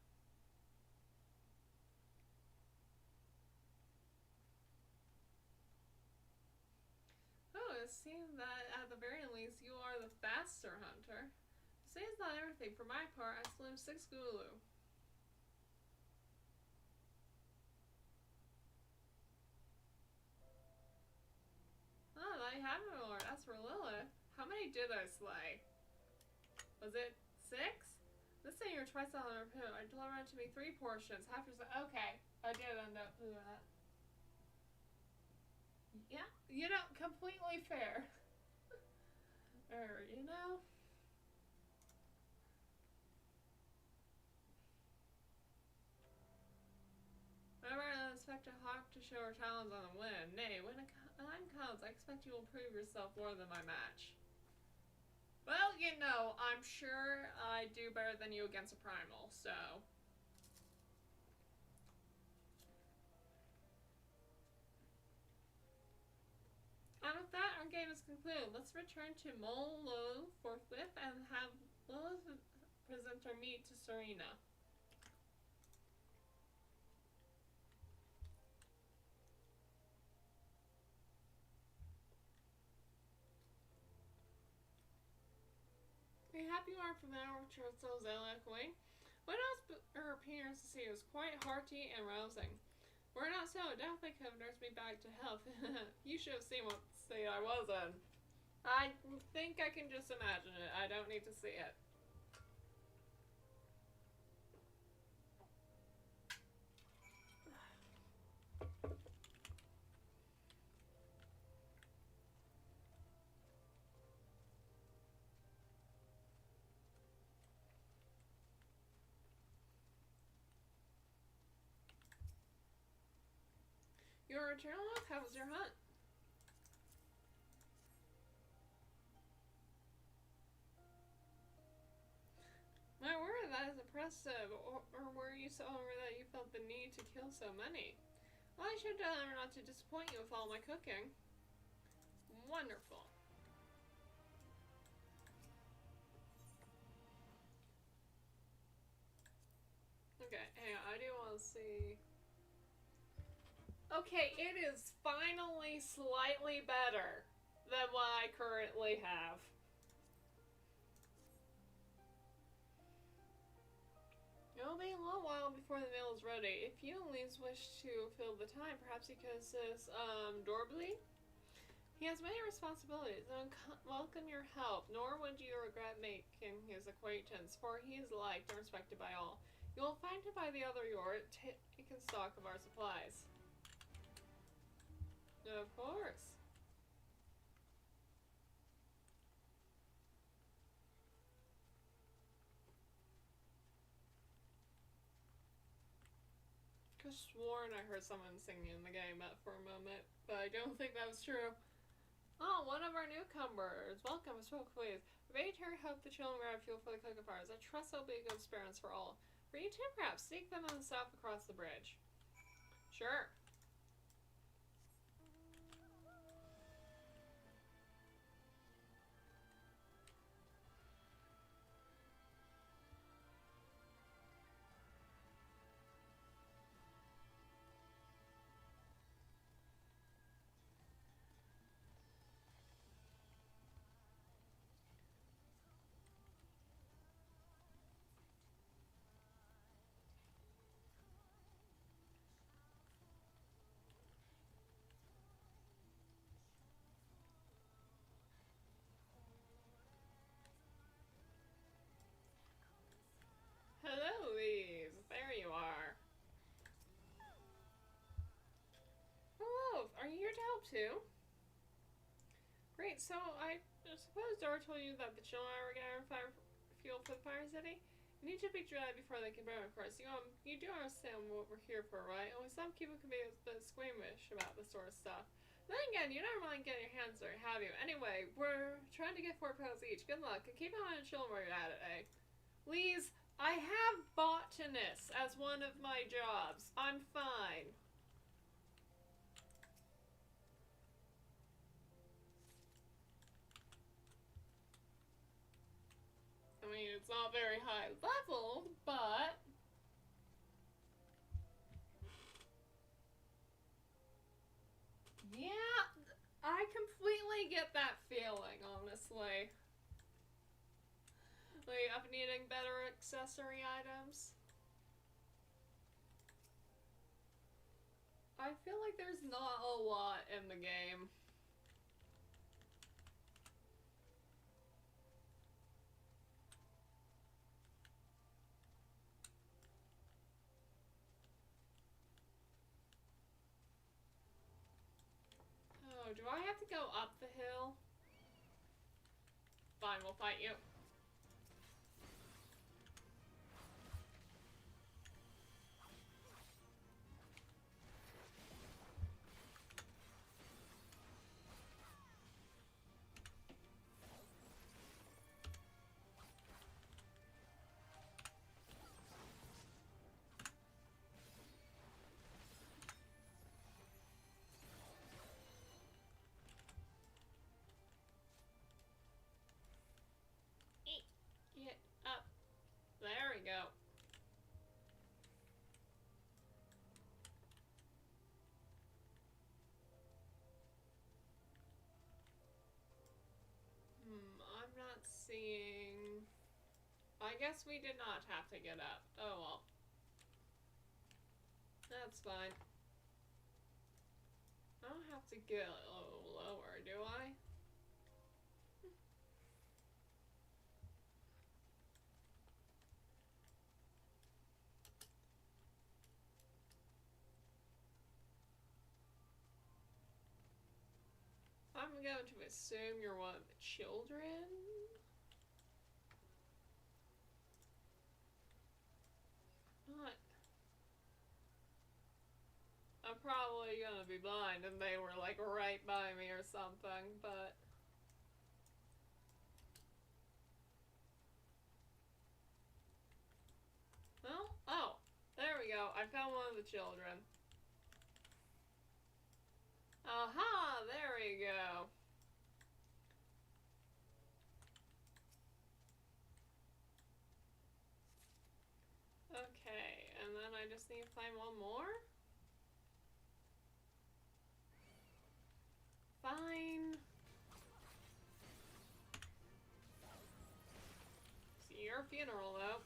Oh, it seems that at the very least you are the faster hunter. To say it's not everything. For my part, I slew 6 Gulu. Oh, now you have it, Lord. As for Lilith, how many did I slay? Was it 6? This thing you're twice on her poo. I delivered it to me 3 portions. Half percent. Okay, I did end up doing that. Yeah, you know, completely fair. Or, you know. to hawk to show her talons on the wind. Nay, when a time comes, I expect you will prove yourself more than my match. Well, you know, I'm sure I do better than you against a primal, so... And with that, our game is concluded. Let's return to Molo forthwith and have Lilith present our meat to Serena. Are you happy you are from that orchard so eloquently? What else but her appearance to see was quite hearty and rousing. Were it not so, it definitely could have nursed me back to health. You should have seen what state I was in. I think I can just imagine it. I don't need to see it. Your eternal love, how was your hunt? My word, that is impressive. Or were you so hungry that you felt the need to kill so many? Well, I should tell her not to disappoint you with all my cooking. Wonderful. Okay, hang on, I do want to see... Okay, it is finally slightly better than what I currently have. It'll be a little while before the meal is ready. If you and Lise wish to fill the time, perhaps you could assist Stormblood. He has many responsibilities and welcome your help, nor would you regret making his acquaintance, for he is liked and respected by all. You will find him by the other yard, taking stock of our supplies. Of course. Could have sworn I heard someone singing in the game for a moment, but I don't think that was true. Oh, one of our newcomers. Welcome, smoke please. Ready to help the children grab fuel for the cooking fires. I trust there'll be good experience for all. For you too, perhaps. Seek them on the south across the bridge. Sure. Hello, Lise. There you are. Hello. Are you here to help too? Great. So I suppose Dora told you that the children are gathering fire fuel for the fire city. You need to be dry before they can burn, of course. You do understand what we're here for, right? Only some people can be a bit squeamish about this sort of stuff. Then again, you never mind getting your hands dirty, have you? Anyway, we're trying to get 4 pounds each. Good luck, and keep an eye on the children while you're at it, eh? Please. I have botanist as one of my jobs. I'm fine. I mean, it's not very high level, but... Yeah, I completely get that feeling, honestly. Like, I'm needing better accessory items. I feel like there's not a lot in the game. Oh, do I have to go up the hill? Fine, we'll fight you. seeing... I guess we did not have to get up. Oh well. That's fine. I don't have to get lower, do I? I'm going to assume you're one of the children. What? I'm probably gonna be blind and they were like right by me or something, but... Well, oh, there we go. I found one of the children. Aha, there we go. Okay, and then I just need to find one more. Fine. See your funeral though.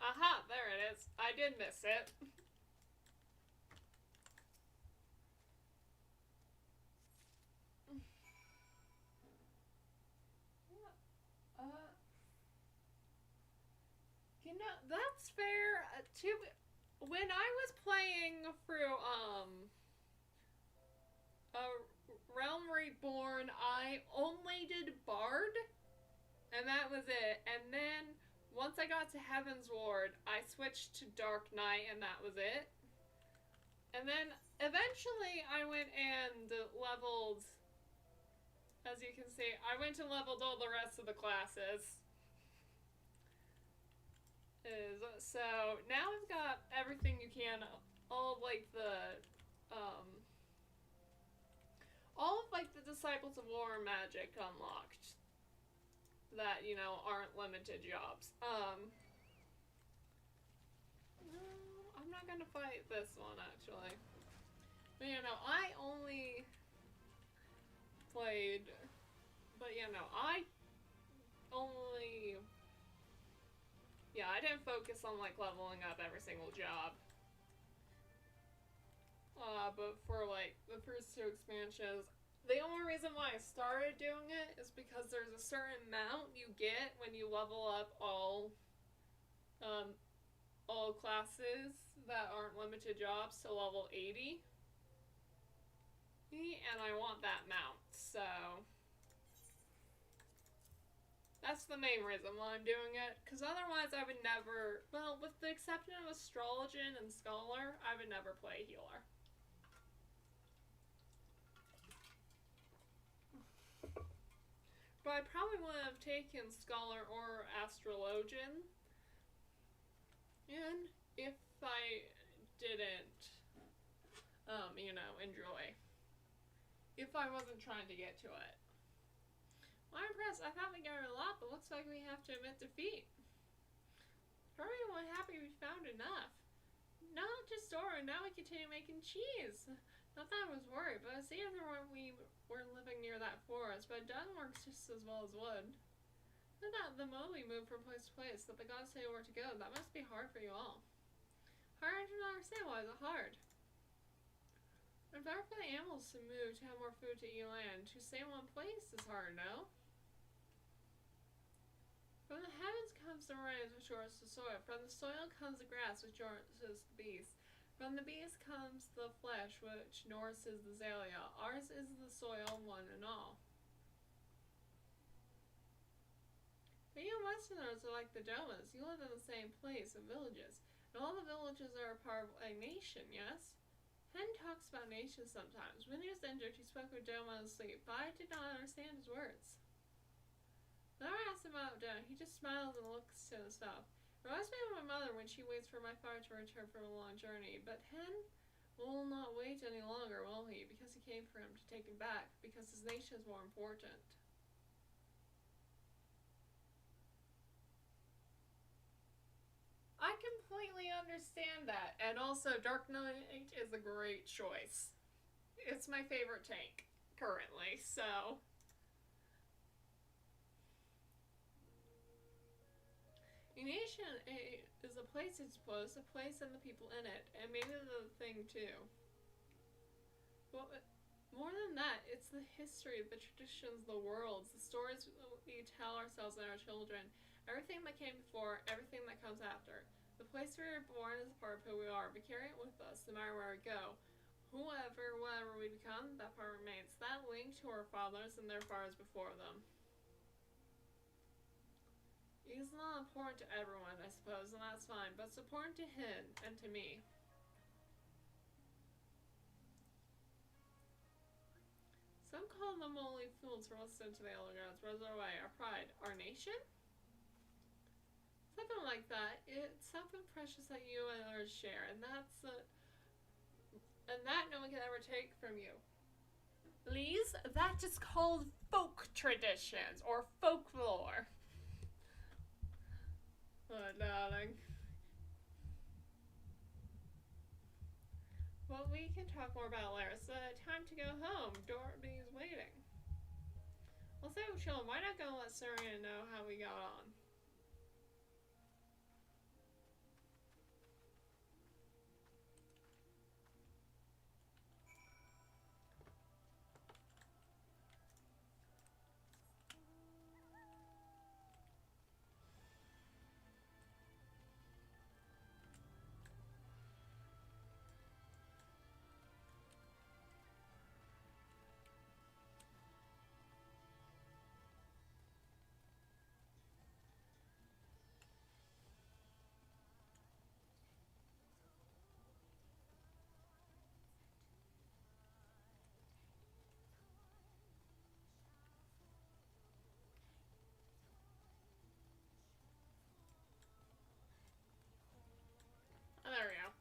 Aha, there it is. I did miss it. You know, that's fair. When I was playing through, Realm Reborn, I only did Bard, and that was it. And then, once I got to Heaven's Ward, I switched to Dark Knight, and that was it. And then, eventually, I went and leveled, as you can see, I went and leveled all the rest of the classes. So, now I've got everything you can, all of, like, all of, like, the Disciples of War and Magic unlocked. That, you know, aren't limited jobs. No, I'm not gonna fight this one, actually. But, you know, I only played... But, you know, I only... Yeah, I didn't focus on, like, leveling up every single job. But for, like, the first two expansions, the only reason why I started doing it is because there's a certain amount you get when you level up all classes that aren't limited jobs to level 80. And I want that mount, so... That's the main reason why I'm doing it, because otherwise I would never, well, with the exception of Astrologian and Scholar, I would never play Healer. But I probably would have taken Scholar or Astrologian, and if I didn't, you know, enjoy, if I wasn't trying to get to it. I'm impressed. I thought we got a lot, but looks like we have to admit defeat. Everyone happy we found enough. Not just Dora, now we continue making cheese. Not that I was worried, but I see everyone we were living near that forest, but it doesn't work just as well as wood. Look at the mo we moved from place to place, that the gods say where to go. That must be hard for you all. Hard? I don't understand. Why is it hard? It's hard for the animals to move to have more food to eat land. To stay in one place is hard, no? From the heavens comes the rain, which nourishes the soil. From the soil comes the grass, which nourishes the beast. From the beast comes the flesh, which nourishes the Zalia. Ours is the soil, one and all. But you Westerners are like the Domas. You live in the same place, in villages. And all the villages are a part of a nation, yes? Hen talks about nations sometimes. When he was injured, he spoke with Doma in his sleep, but I did not understand his words. Whenever I ask him about Doma, he just smiles and looks to himself. It reminds me of my mother when she waits for my father to return from a long journey, but Hen will not wait any longer, will he? Because he came for him to take him back, because his nation is more important. I completely understand that, and also Dark Knight is a great choice. It's my favorite tank currently, so. A nation is a place, I suppose, a place and the people in it, and maybe the thing too. But more than that, it's the history, the traditions, the worlds, the stories we tell ourselves and our children, everything that came before, everything that comes after. The place we were born is a part of who we are. We carry it with us, no matter where we go. Whatever we become, that part remains. That link to our fathers and their fathers before them. It's not important to everyone, I suppose, and that's fine, but it's important to him and to me. Some call them only fools for listening to the elder gods. What is our way, our pride, our nation? Something like that. It's something precious that you and others share, and that no one can ever take from you. Please, that is called folk traditions or folklore. Oh, darling. Well, we can talk more about later. It's time to go home. Dorothy's waiting. Well, say we're chilling. Why not go and let Serena know how we got on? Oh, there we go.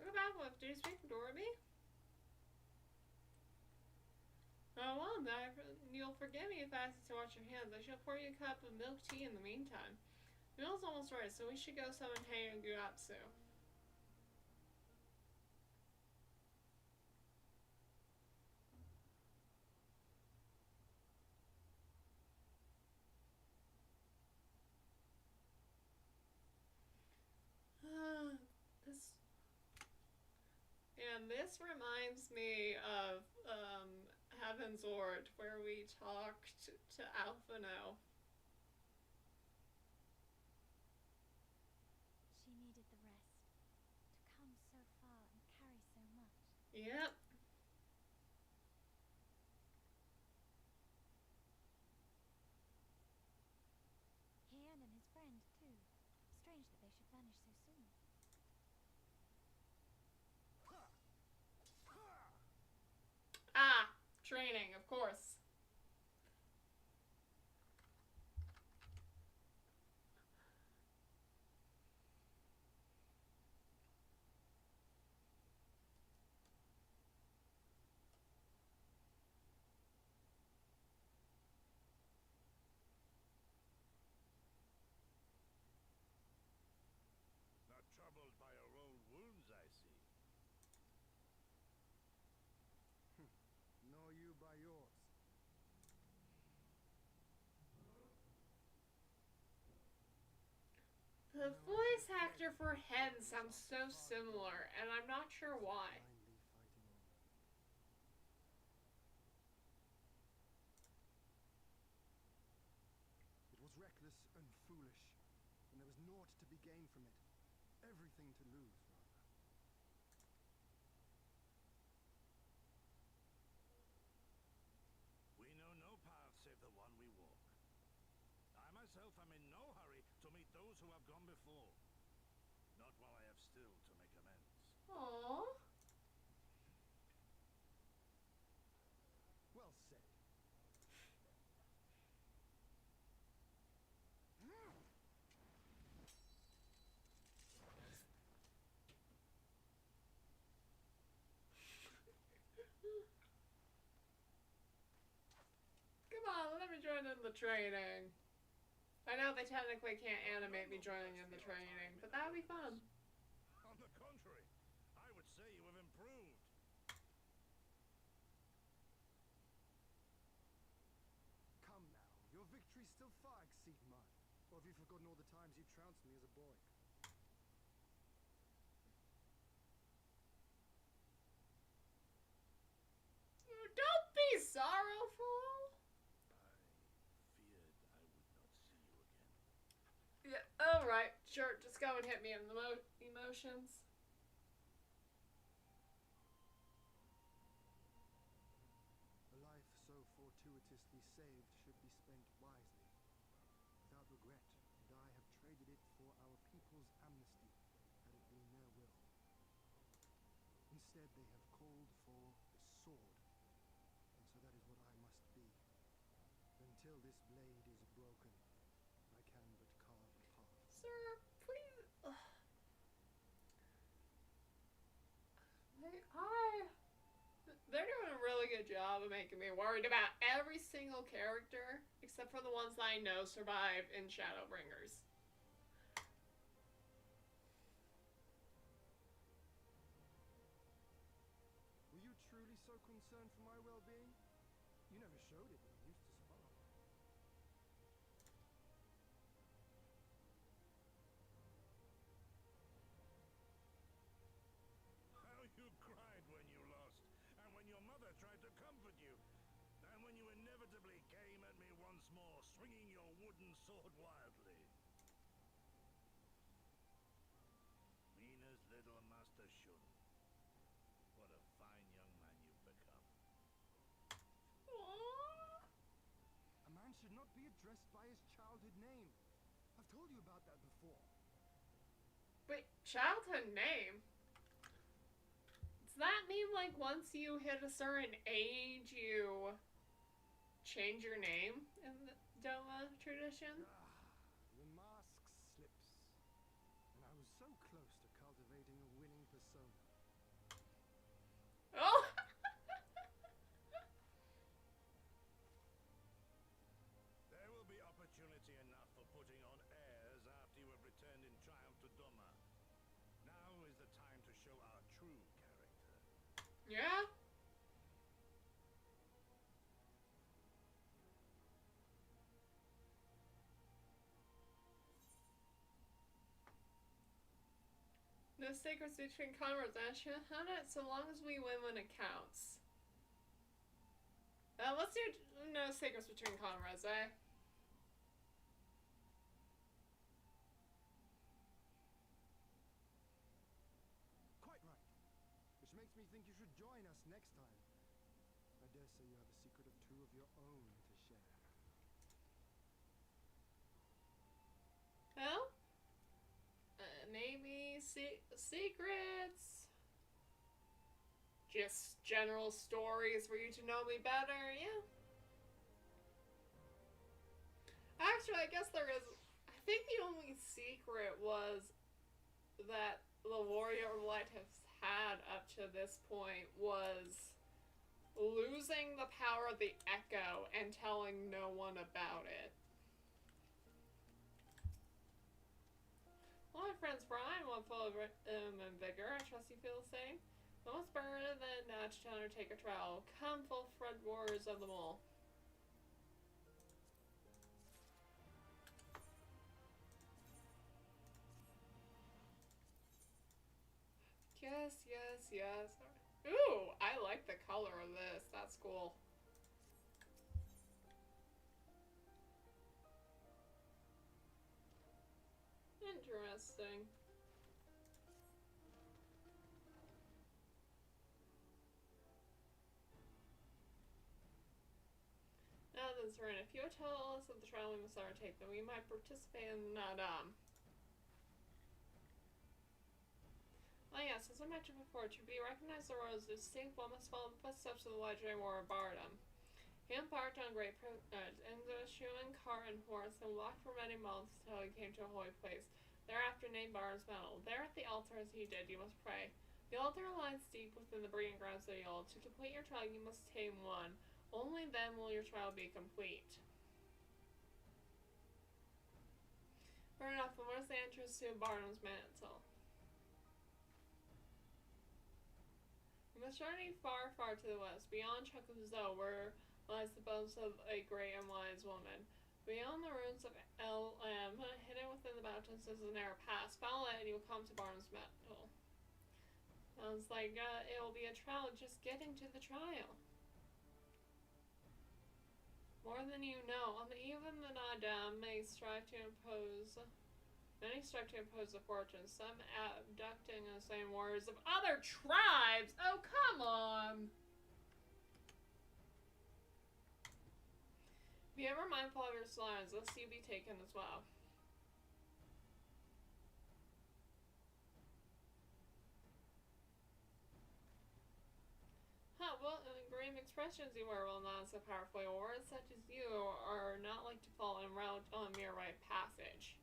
Look about what? Do you speak to Dorothy? Oh, well, you'll forgive me if I ask you to wash your hands. I shall pour you a cup of milk tea in the meantime. The meal's almost ready, so we should go summon Hei and Guatsu. This reminds me of Heaven's Ward, where we talked to Alphino. She needed the rest. To come so far and carry so much. Yep. Hian and his friend, too. Strange that they should vanish so soon. Ah, training, of course. Not troubled by your old wounds, I see. Nor you by yours. The voice actor for Hen sounds so similar, and I'm not sure why. It was reckless and foolish, and there was naught to be gained from it. Everything to lose, rather. We know no path save the one we walk. I myself am in no hurry to meet those who have gone before. Not while I have still to make amends. Aww. join in the training. I know they technically can't animate me joining in the training, but that would be fun. On the contrary, I would say you have improved. Come now, your victories still far exceed mine. Or have you forgotten all the times you trounced me as a boy? Don't be sorrowful. I feared I would not see you again. Yeah, alright, sure, just go and hit me in the emotions. A life so fortuitously saved should be spent wisely, without regret, and I have traded it for our people's amnesty, had it been their will. Instead, they have called for the sword, and so that is what I must be. Until this blade is broken, I can but carve a path. Sir, please. They're doing a really good job of making me worried about every single character, except for the ones that I know survive in Shadowbringers. Were you truly so concerned for my well-being? You never showed it when we used to spar. How you cried when you lost, and when your mother tried to comfort you, and when you inevitably came at me once more, swinging your wooden sword wildly. Mina's little Master Shun. What a fine young man you've become. Aww. A man should not be addressed by his childhood name. I've told you about that before. Wait, childhood name? Does that mean, like, once you hit a certain age, you change your name in the Doma tradition? The mask slips. And I was so close to cultivating a winning persona. Oh! There will be opportunity enough for putting on airs after you have returned in triumph to Doma. Now is the time to show our true character. Yeah? No secrets between comrades. I should have it so long as we win when it counts. Let's do no secrets between comrades, eh? Quite right. Which makes me think you should join us next time. I dare say you have a secret or two of your own to share. Well, maybe secrets. Just general stories for you to know me better, yeah. Actually, I guess there is. I think the only secret was that the warrior light has had up to this point was losing the power of the echo and telling no one about it. Well, my friends Brian, one full of and vigor. I trust you feel the same. No one's better than to undertake a trial. Come, full Fred warriors of the mole. Yes, yes, yes. Ooh, I like the color of this. That's cool. Interesting. Now then, Serena, if you would tell us of the trial we must undertake, then we might participate in that, Oh yes, as I mentioned before, to be recognized the royals as distinct, one must follow the footsteps of the legendary warrior Bardam. He embarked on great privilege, and the human car and horse, and walked for many months until he came to a holy place. Thereafter named Bardam's Meadow. There at the altar as he did, you must pray. The altar lies deep within the breeding grounds of the old. To complete your trial, you must tame one. Only then will your trial be complete. Fair enough, but what's the entrance to Barnum's Mantle? We must journey far, far to the west, beyond Chukwuzo, where lies the bones of a great and wise woman. Beyond the ruins of LM, hidden within the mountains is a narrow pass. Follow it and you will come to Barnum's Mantle. Sounds like it will be a trial just getting to the trial. More than you know, on the eve of the Nada, many strive to impose the fortune, some abducting and saying warriors of other tribes. Oh, come on! Be ever mindful of your slides, lest you be taken as well. Huh, what grave expressions you wear will not so powerfully. Words such as you are not like to fall en route on mere right passage.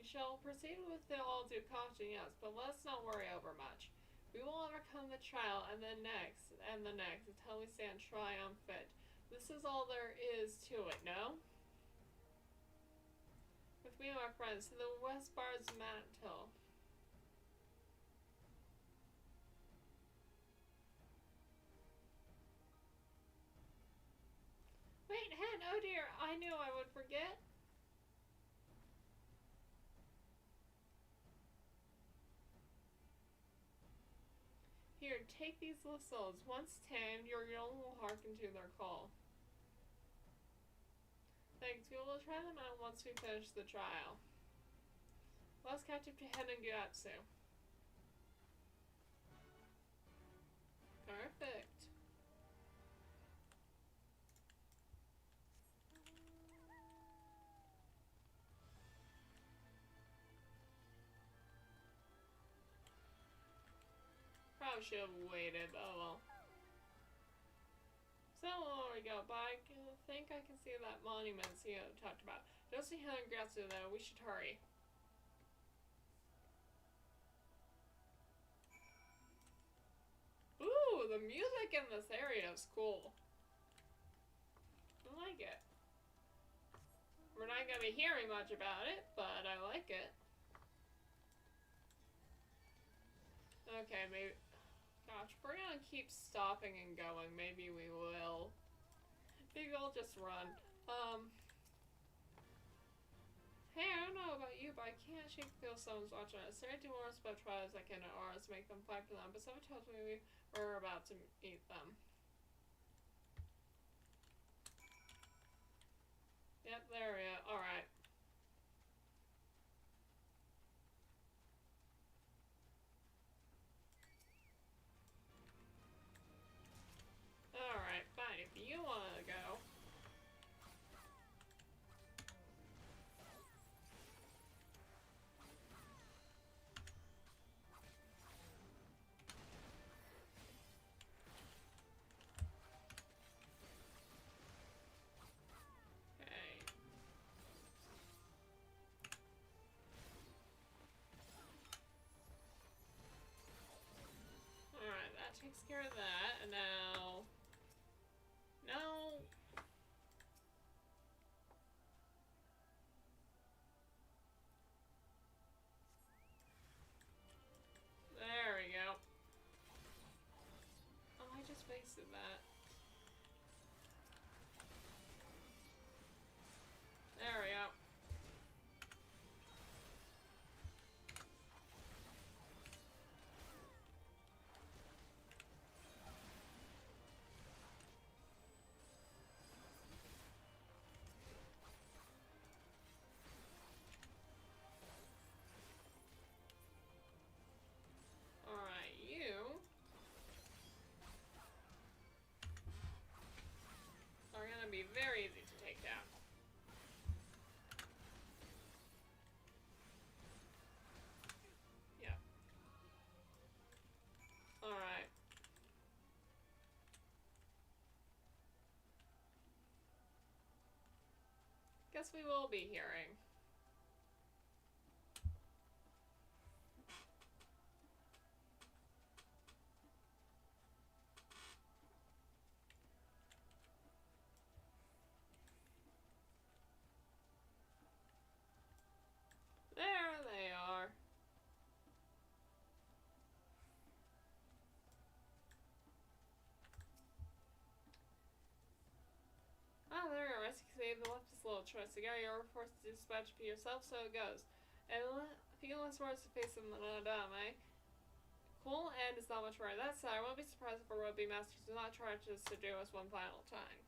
We shall proceed with all due caution, yes, but let's not worry over much. We will overcome the trial and the next, until we stand triumphant. This is all there is to it, no? With me and my friends, to the West Bar's Mantle. Wait, Hen, oh dear, I knew I would forget. Here, take these whistles. Once tamed, your young will hearken to their call. Thanks, we will try them out once we finish the trial. Let's catch up to Hen and Gyatso. Perfect. Probably should have waited, oh well. So there we go, but I think I can see that monument Theo talked about. Don't see Hen and Gyatso though, we should hurry. Ooh, the music in this area is cool. I like it. We're not gonna be hearing much about it, but I like it. Okay, maybe... Gosh, we're gonna keep stopping and going. Maybe we will. Maybe I'll just run. Hey, I don't know about you, but I can't shake the feel someone's watching us. There are two more about tribes I can ours make them fight for them, but someone tells me we're about to eat them. Yep, there we go. Alright. Alright, fine. If you wanna go. Okay. Alright, that takes care of that. And now... No! There we go. Oh, I just wasted that. There we go. Alright, you are gonna be very easy to take down. Yeah. Alright. Guess we will be hearing. final choice. Again, you're forced to dispatch for yourself, so it goes. And few less words to face them than Adam, eh? Cool, and it's not much more. That said, I won't be surprised if our would-be masters do not try to subdue us one final time.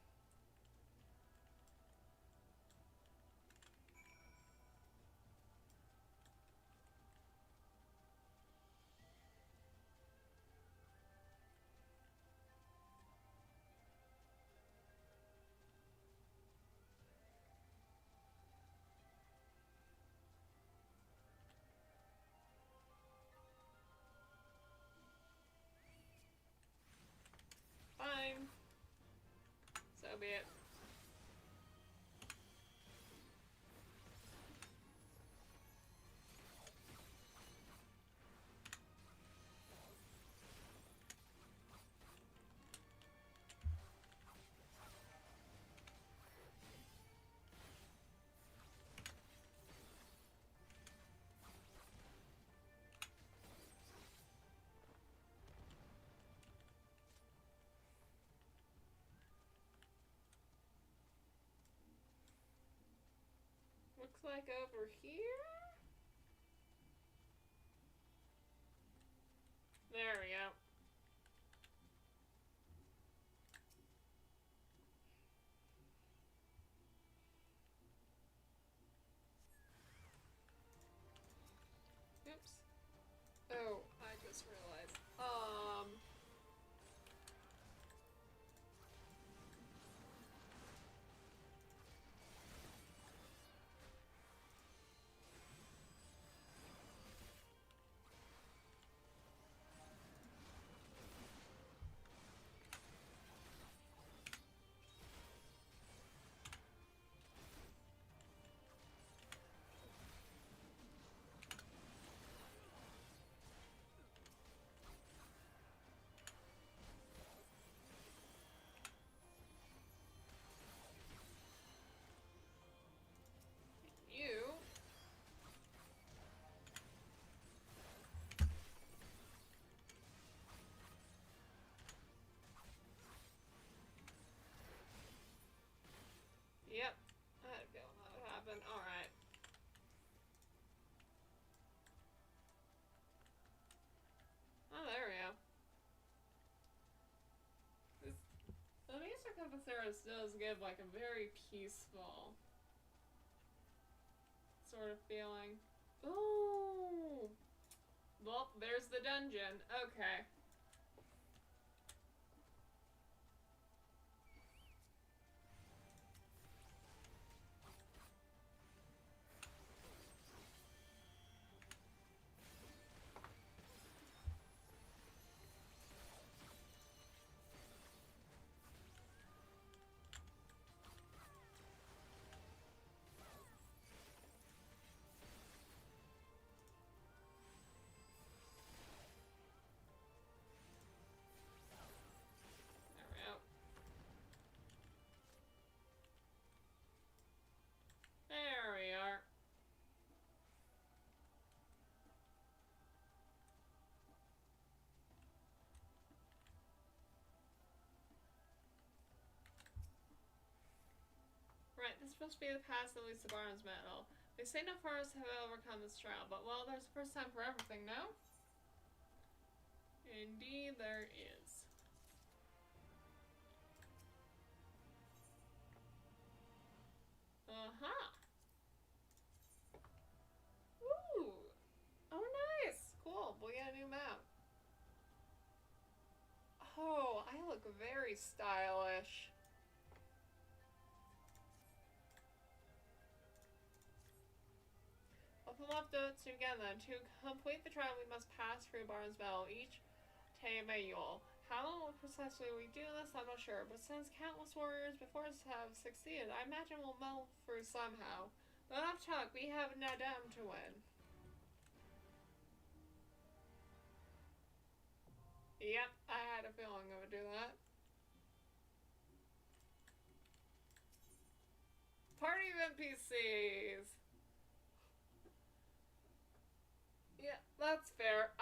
Fine. So be it. Looks like over here? There we go. Oops. Oh, I just realized. You. Yep. I had a feeling that would happen. Alright. Oh, there we go. The music of Atheros does give like a very peaceful sort of feeling. Ooh! Well, there's the dungeon. Okay. There we are. Right, this is supposed to be the path that leads to Barnes Metal. They say no forests have overcome this trial, but well, there's a first time for everything, no? Indeed, there is. Uh-huh. Ooh. Oh, nice. Cool. We got a new map. Oh, I look very stylish. Well, the left notes again then. To complete the trial, we must pass through Barnes Metal, each Taemayul. How precisely we do this, I'm not sure, but since countless warriors before us have succeeded, I imagine we'll muddle through somehow. But enough talk, we have Nadam to win. Yep, I had a feeling I would do that. Party of NPCs! Yeah, that's fair.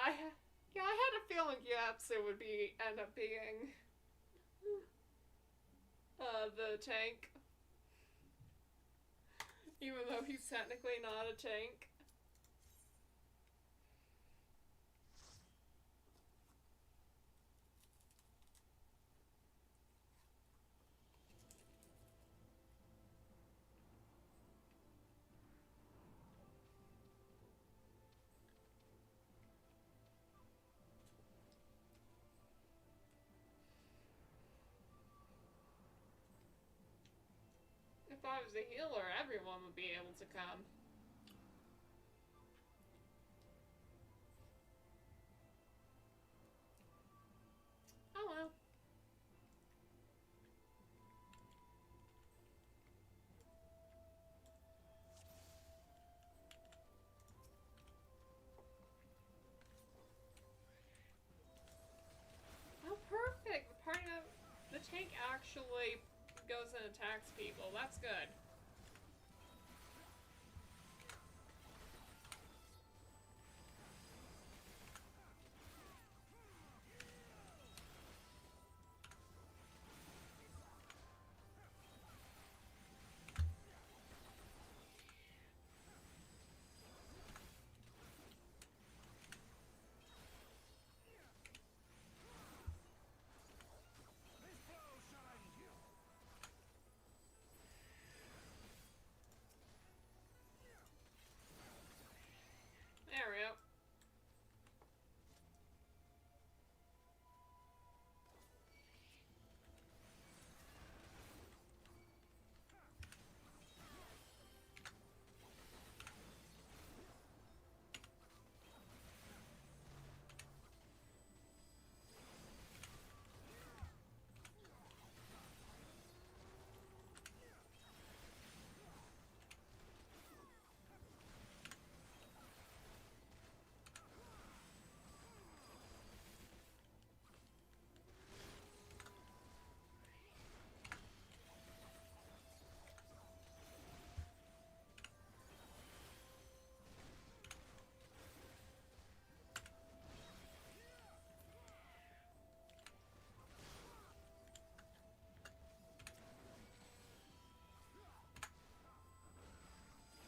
Yeah, I had a feeling Yapsu would end up being the tank. Even though he's technically not a tank. If I was a healer, everyone would be able to come. Oh well. Oh, perfect! The party of the tank actually goes and attacks people. That's good. There we go.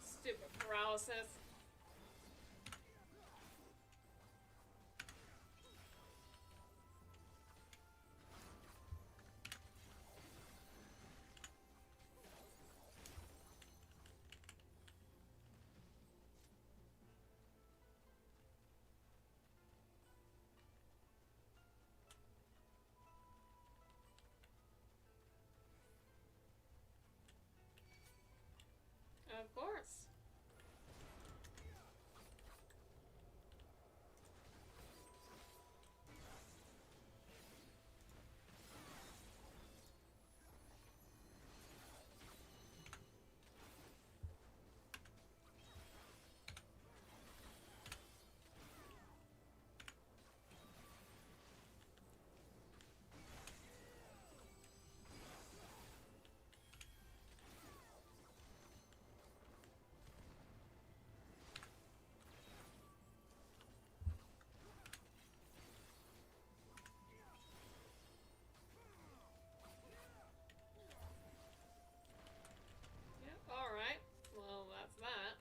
Stupid paralysis. Of course. Yep, alright. Well, that's that.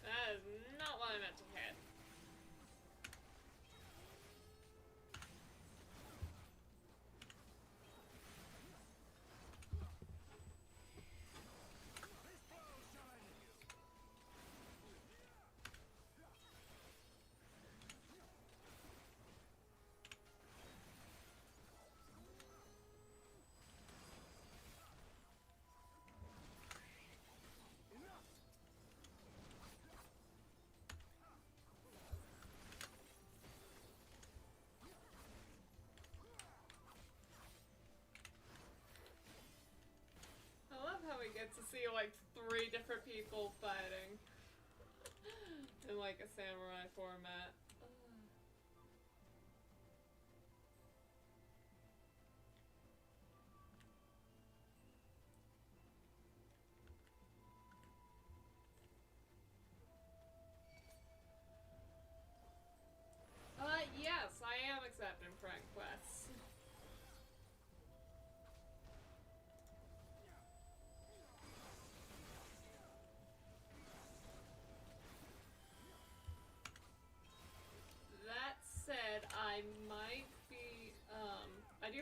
That is not what I meant to hit. I love how we get to see like 3 different people fighting in like a samurai format.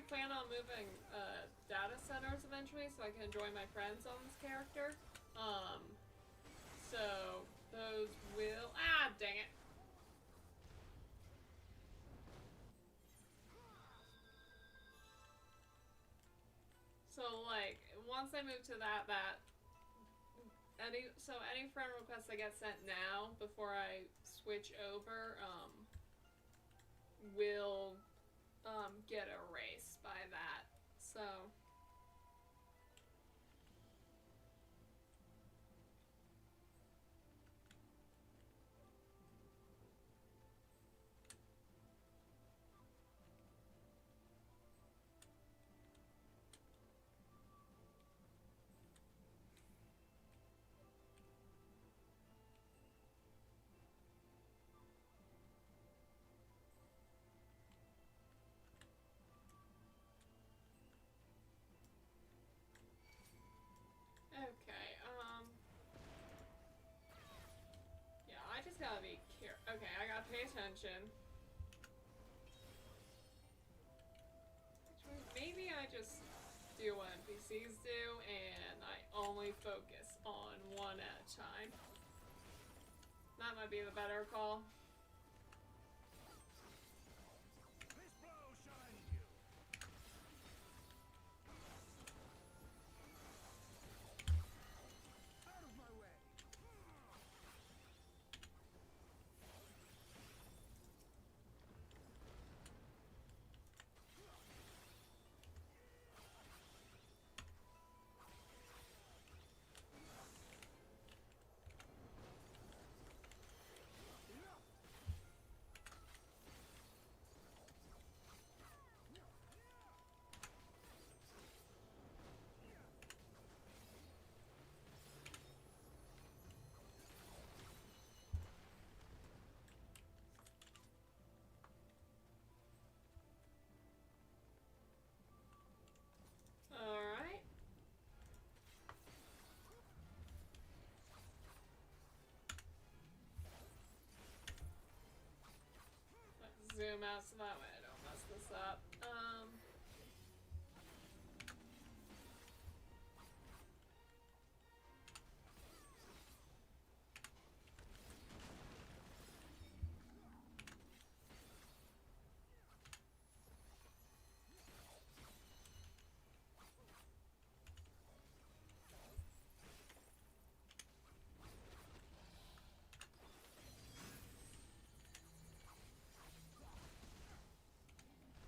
plan on moving data centers eventually so I can join my friends on this character. So those will... Ah, dang it. So, like, once I move to any friend requests I get sent now before I switch over, will, get erased by that. So... Okay, yeah, I just gotta be careful. Okay, I gotta pay attention. Actually, maybe I just do what NPCs do, and I only focus on one at a time. That might be the better call. This blow shines you. Out of my way! Alright. Let's zoom out so that way I don't mess this up.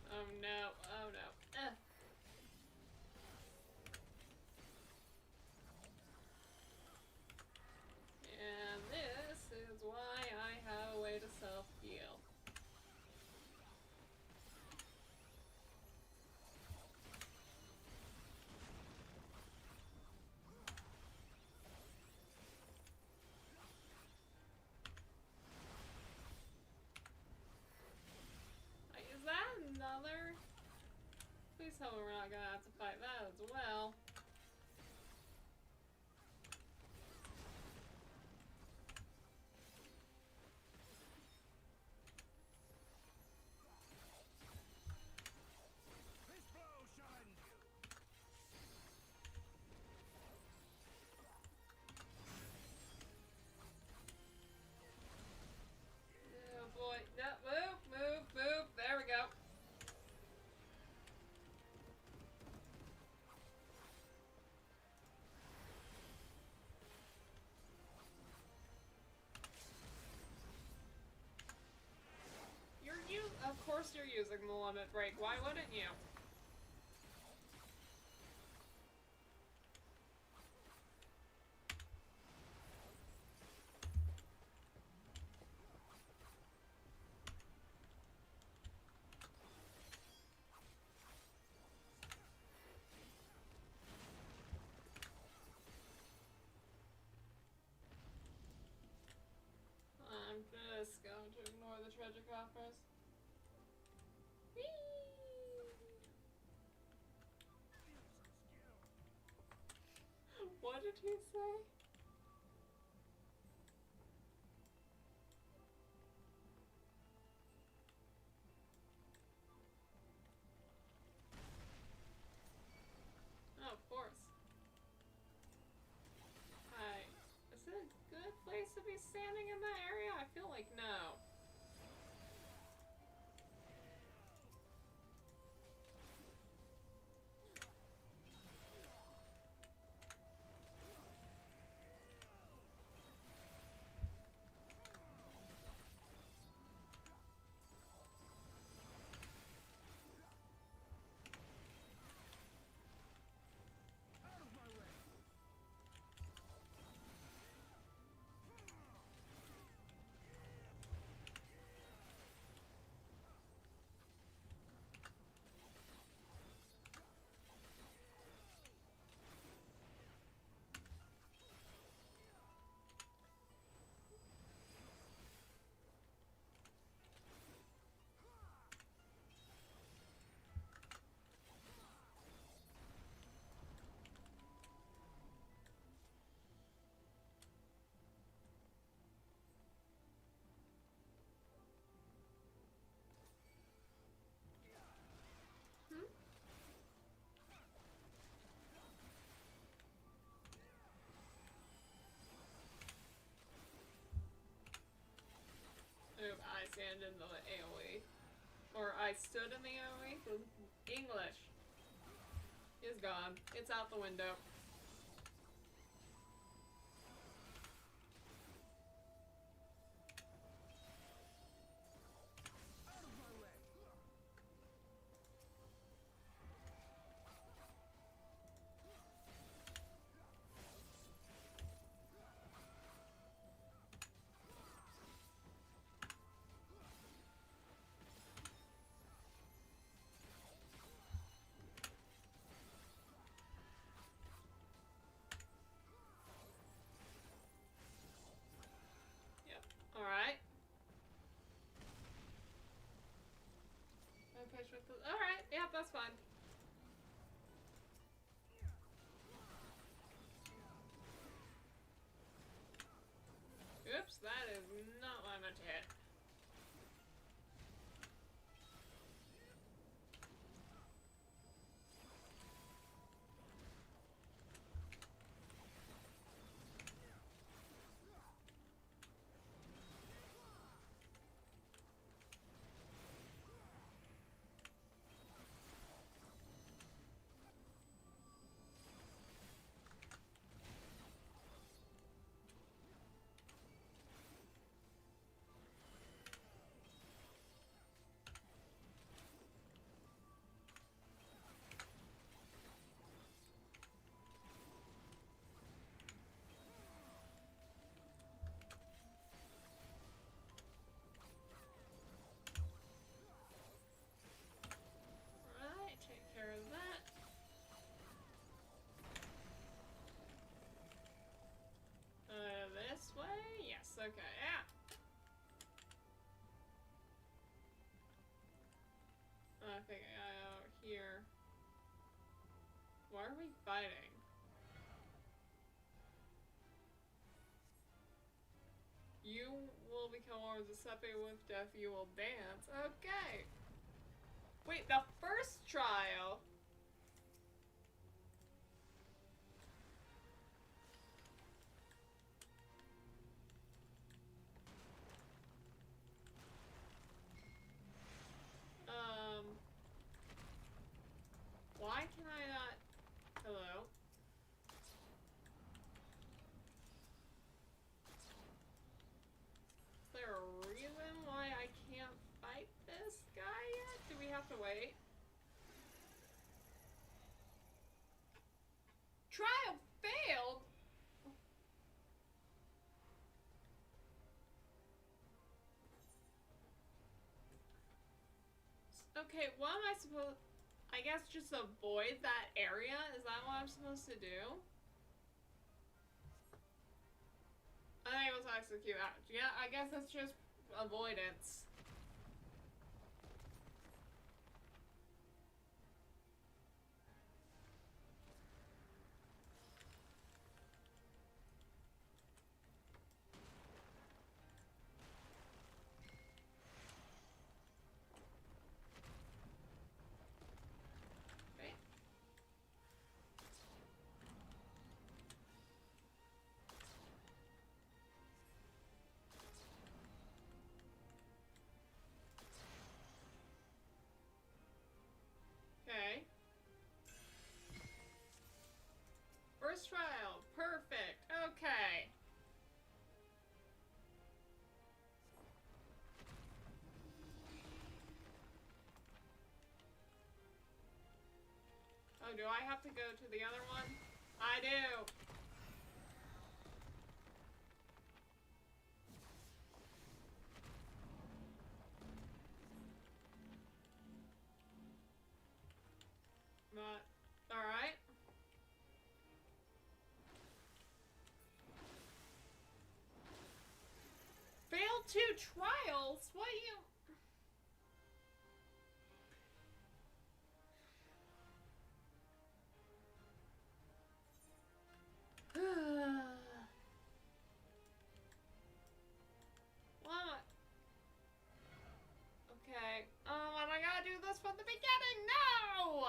Oh no, oh no. And this is why I have a way to self-heal. Is that another? Please tell me we're not gonna have to fight that as well. This blow shines you. Oh boy, no, move, move, move, there we go. Of course you're using the limit break, why wouldn't you? I'm just going to ignore the tragic offers. What did he say? stand in the AoE. Or I stood in the AoE. The English is gone. It's out the window. Alright. Alright, yeah, that's fine. Oops, that is not what I meant to hit. Okay, yeah. I think I got out here. Why are we fighting? You will become one of the Sepe with death, you will dance. Okay. Wait, the first trial? Why can I not... Hello? Is there a reason why I can't fight this guy yet? Do we have to wait? Trial failed? Okay, what am I supposed... I guess just avoid that area? Is that what I'm supposed to do? Unable to execute out. Yeah, I guess it's just avoidance. Okay. First trial. Perfect. Okay. Oh, do I have to go to the other one? I do. Not. Alright. Failed 2 trials? What you... What? Okay. And I gotta do this from the beginning. No!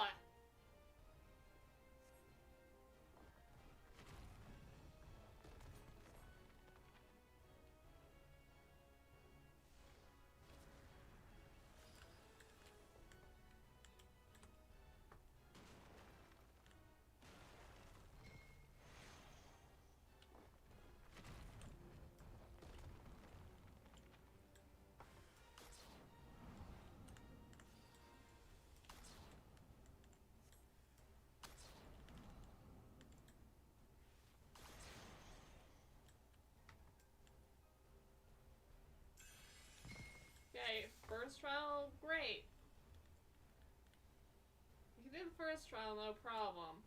first trial, no problem.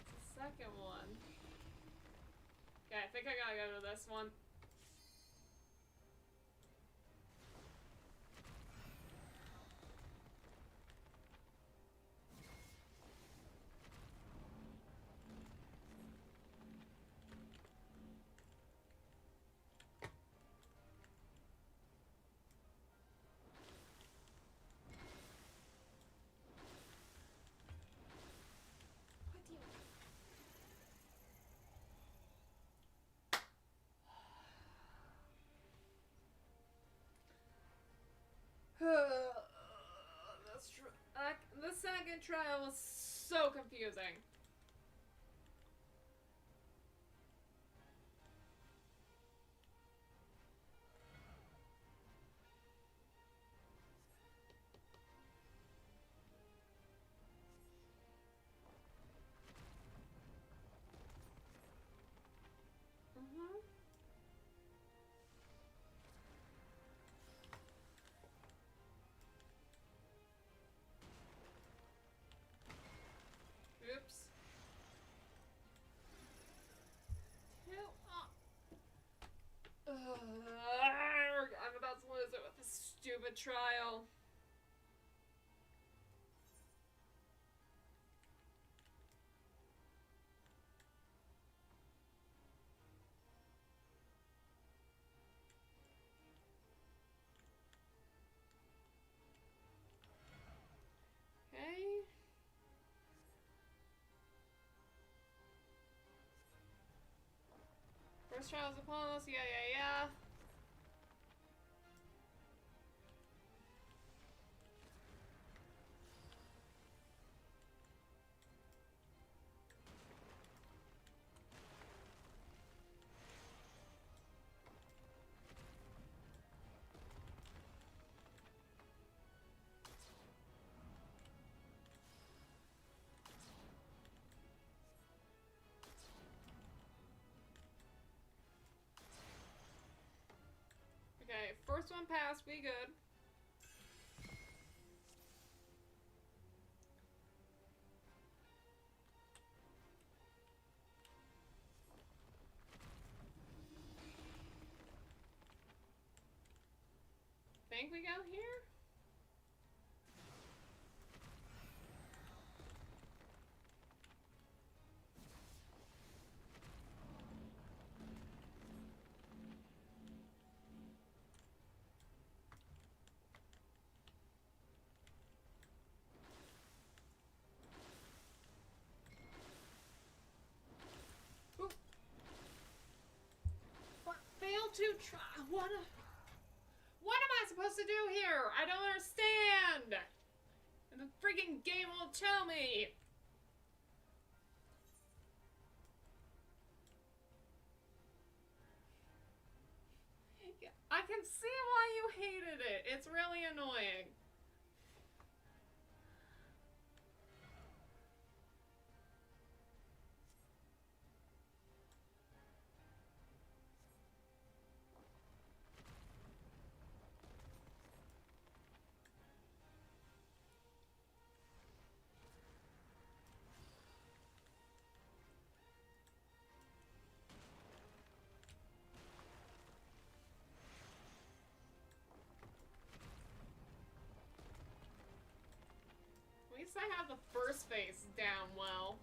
The second one. Okay, I think I gotta go to this one. That's true. The second trial was so confusing. Oops. I'm about to lose it with this stupid trial. Okay. First trial's upon us, yeah. Okay, first one passed, we good. Think we go here? To try. What am I supposed to do here? I don't understand. And the freaking game won't tell me. I can see why you hated it. It's really annoying. At least I have the first phase down well.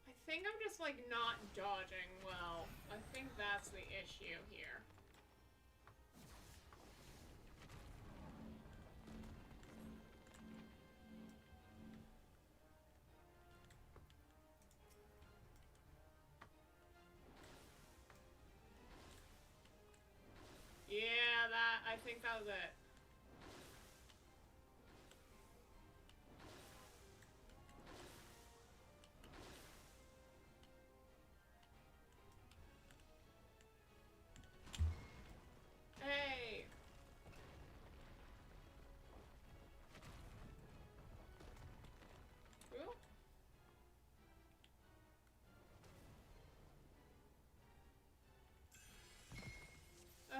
I think I'm just like not dodging well. I think that's the issue here. Yeah, I think that was it.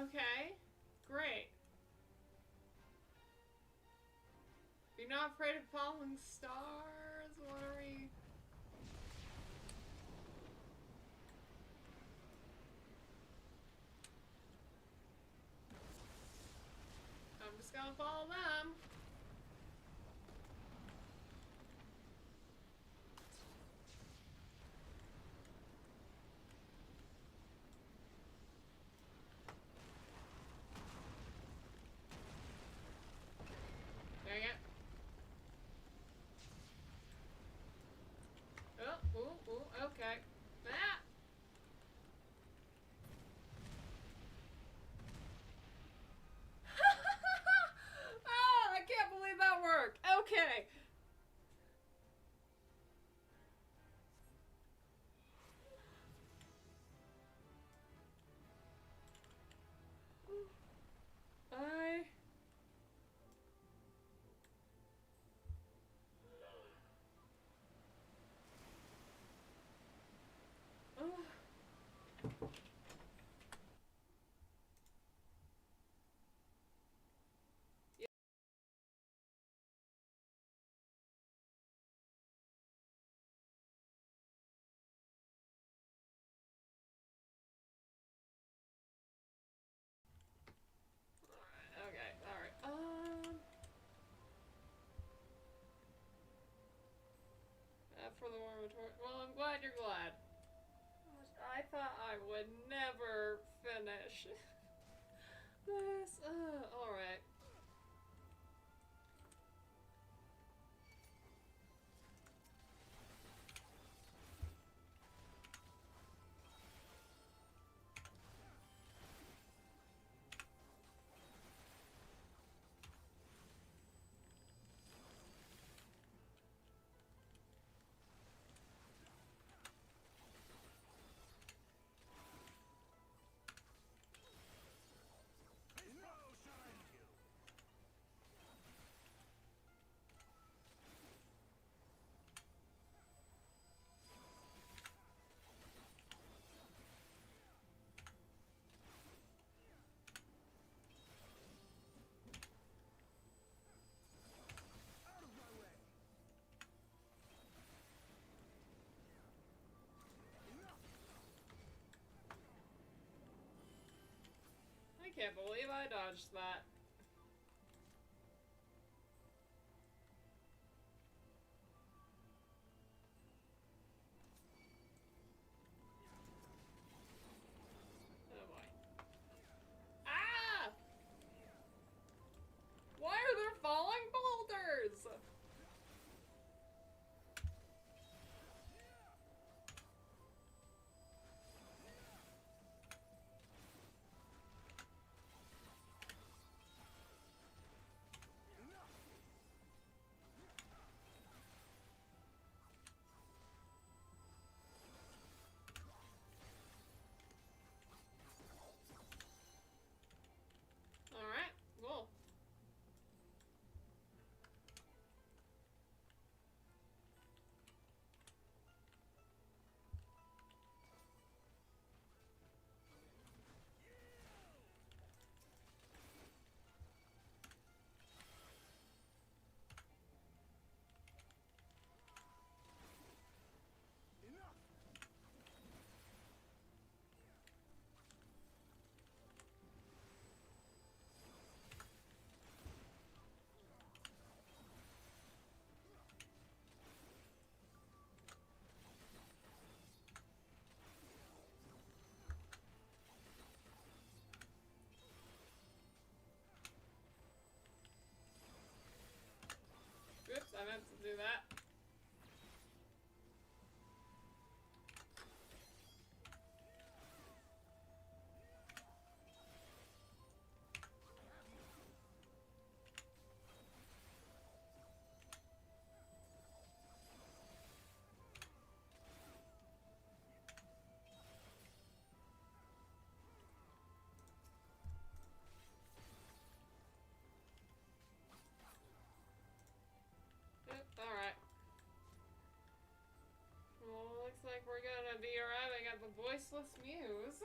Okay. Great. You're not afraid of falling stars? What are we... I'm just gonna follow them. Dang it. Oh, ooh, okay. Ah! Ah, I can't believe that worked. Okay. I... Okay, alright. For the moratorium. Well, I'm glad you're glad. I thought I would never finish this. Alright. I can't believe I dodged that. Oh boy. Ah! Why are there falling boulders? Alright, cool. Oops, I meant to do that. Alright. Well, looks like we're gonna be arriving at the Voiceless Muse.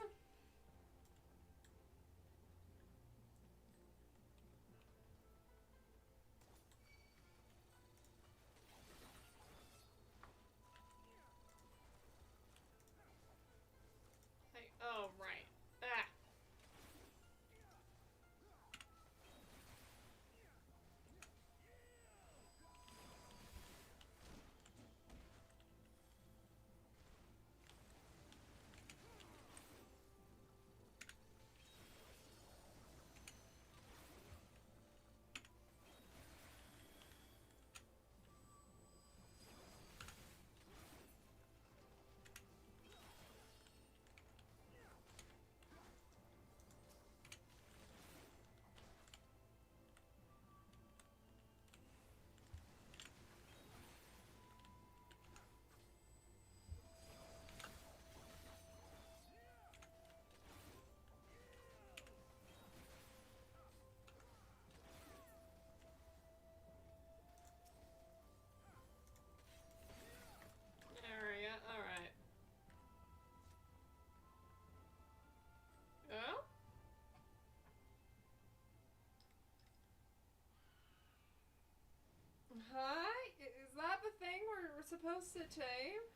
supposed to tame?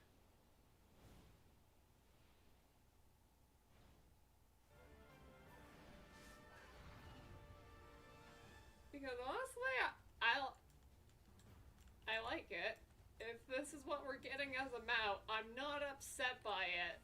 Because honestly, I like it. If this is what we're getting as a mount, I'm not upset by it.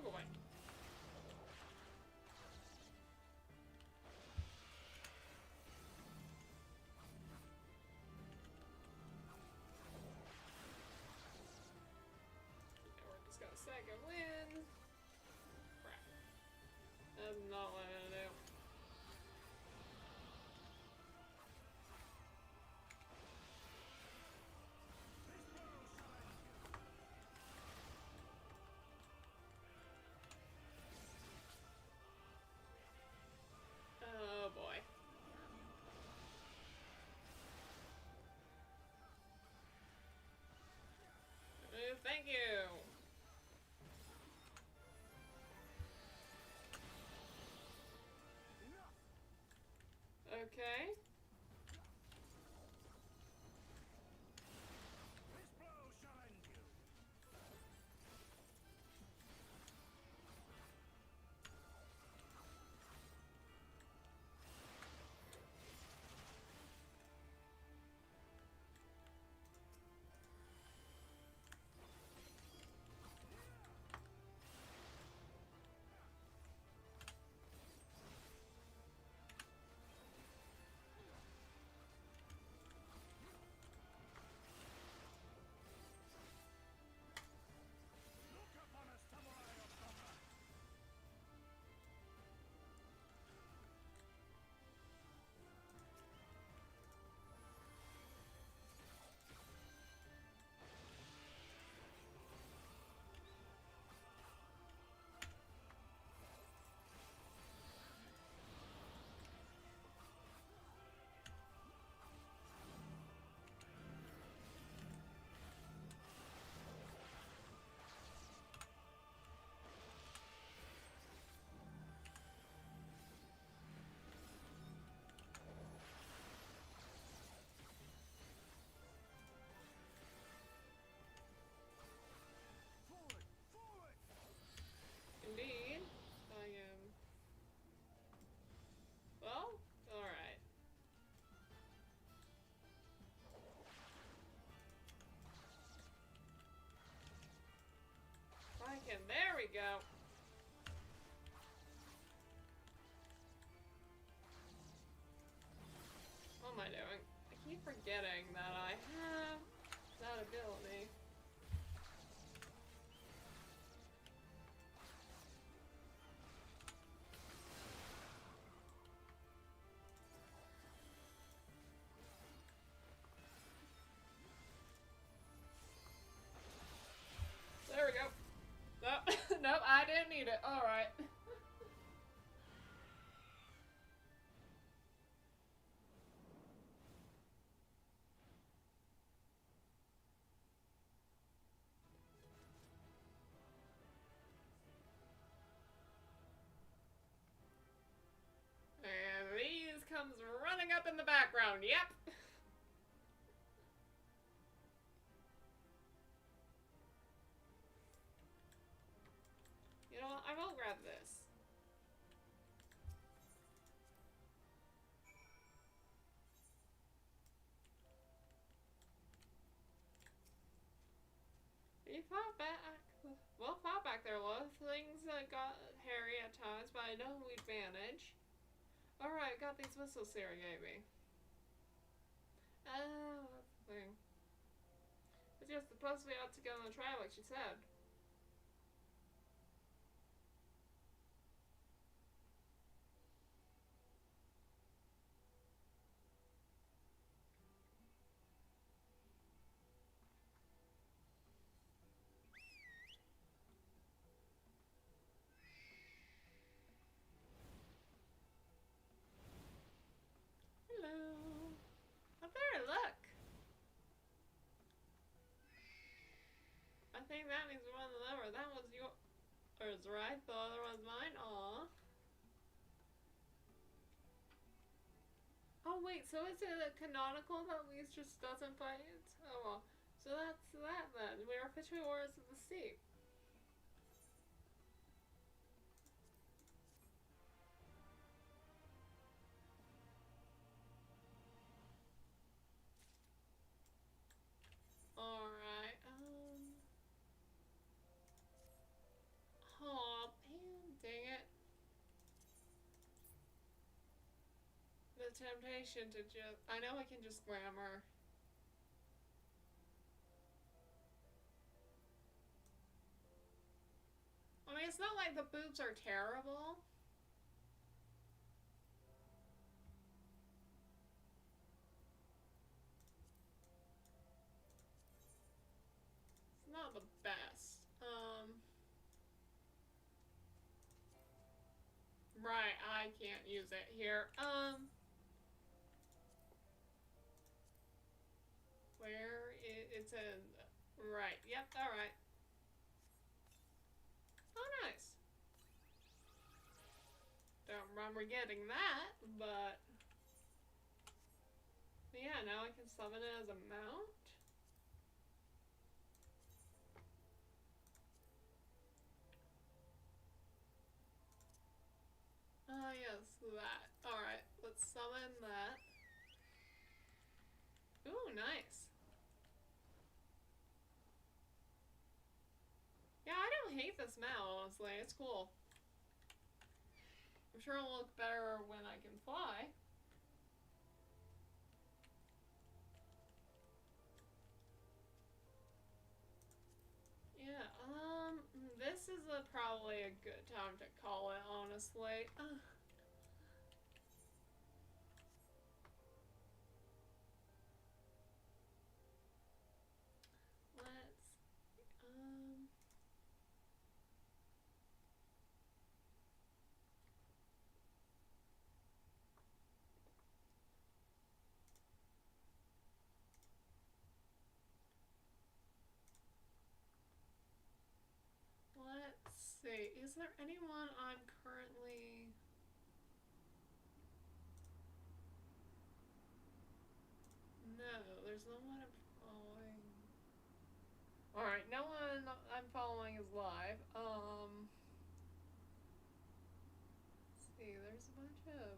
Oh boy. We're just gonna second win. Crap. That's not what I'm gonna do. Oh boy. Thank you. Okay. This blow shall end you. Look upon a samurai of Doma. Forward! Forward! Indeed. I am. Well, alright. There we go. What am I doing? I keep forgetting that I have that ability. There we go. Nope, nope, I didn't need it. Alright. And these comes running up in the background. Yep. You know what? I will grab this. We fought back. Well, fought back there, Love. Things got hairy at times, but I know we'd manage. Alright, got these whistles Sarah gave me. Oh, that's the thing. But you're supposed to be out to go on a trial like she said. think that means we won the lever. That was yours, right? The other one's mine? Aw. Oh wait, so is it canonical that Lise just doesn't fight? Oh well. So that's that then. We are officially Warriors of the Sea. Alright, aw, man, dang it. The temptation to just, I know I can just glamour. I mean, it's not like the boobs are terrible. It's not the best. Right, I can't use it here. Where it's in, right, yep, alright. Oh, nice. Don't remember getting that, but yeah, now I can summon it as a mount. Yes, that. Alright, let's summon that. Ooh, nice. Yeah, I don't hate this mount, honestly. It's cool. I'm sure it'll look better when I can fly. Yeah, this is probably a good time to call it, honestly. Let's see. Is there anyone I'm currently... No, there's no one I'm following. Alright, no one I'm following is live. Let's see, there's a bunch of...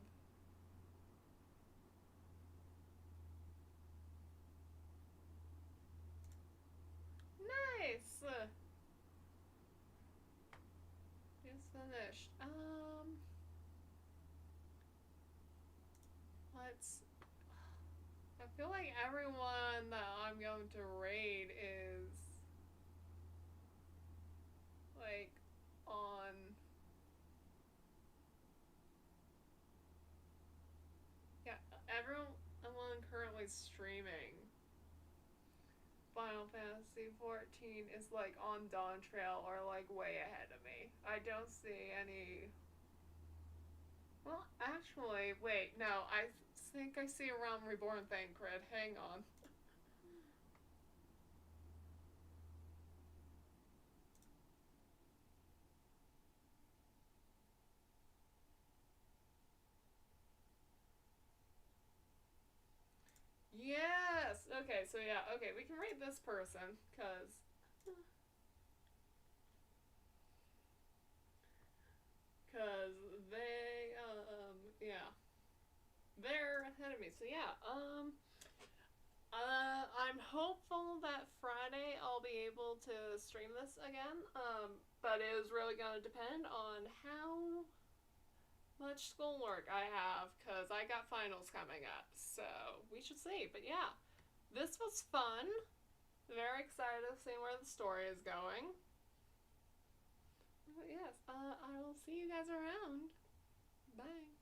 Nice! Just finished. Let's... I feel like everyone that I'm going to raid is... like, on... Yeah, everyone currently streaming Final Fantasy 14 is like on Dawn Trail or like way ahead of me. I don't see any... Well, actually, wait, no, I think I see a Realm Reborn thing, Crit. Hang on. Yes! Okay, so yeah, okay, we can rate this person, cause... Cause they, yeah. They're ahead of me, so yeah, I'm hopeful that Friday I'll be able to stream this again, but it is really gonna depend on how much schoolwork I have, because I got finals coming up, so we should see. But yeah, this was fun. Very excited to see where the story is going. But yes, I will see you guys around. Bye.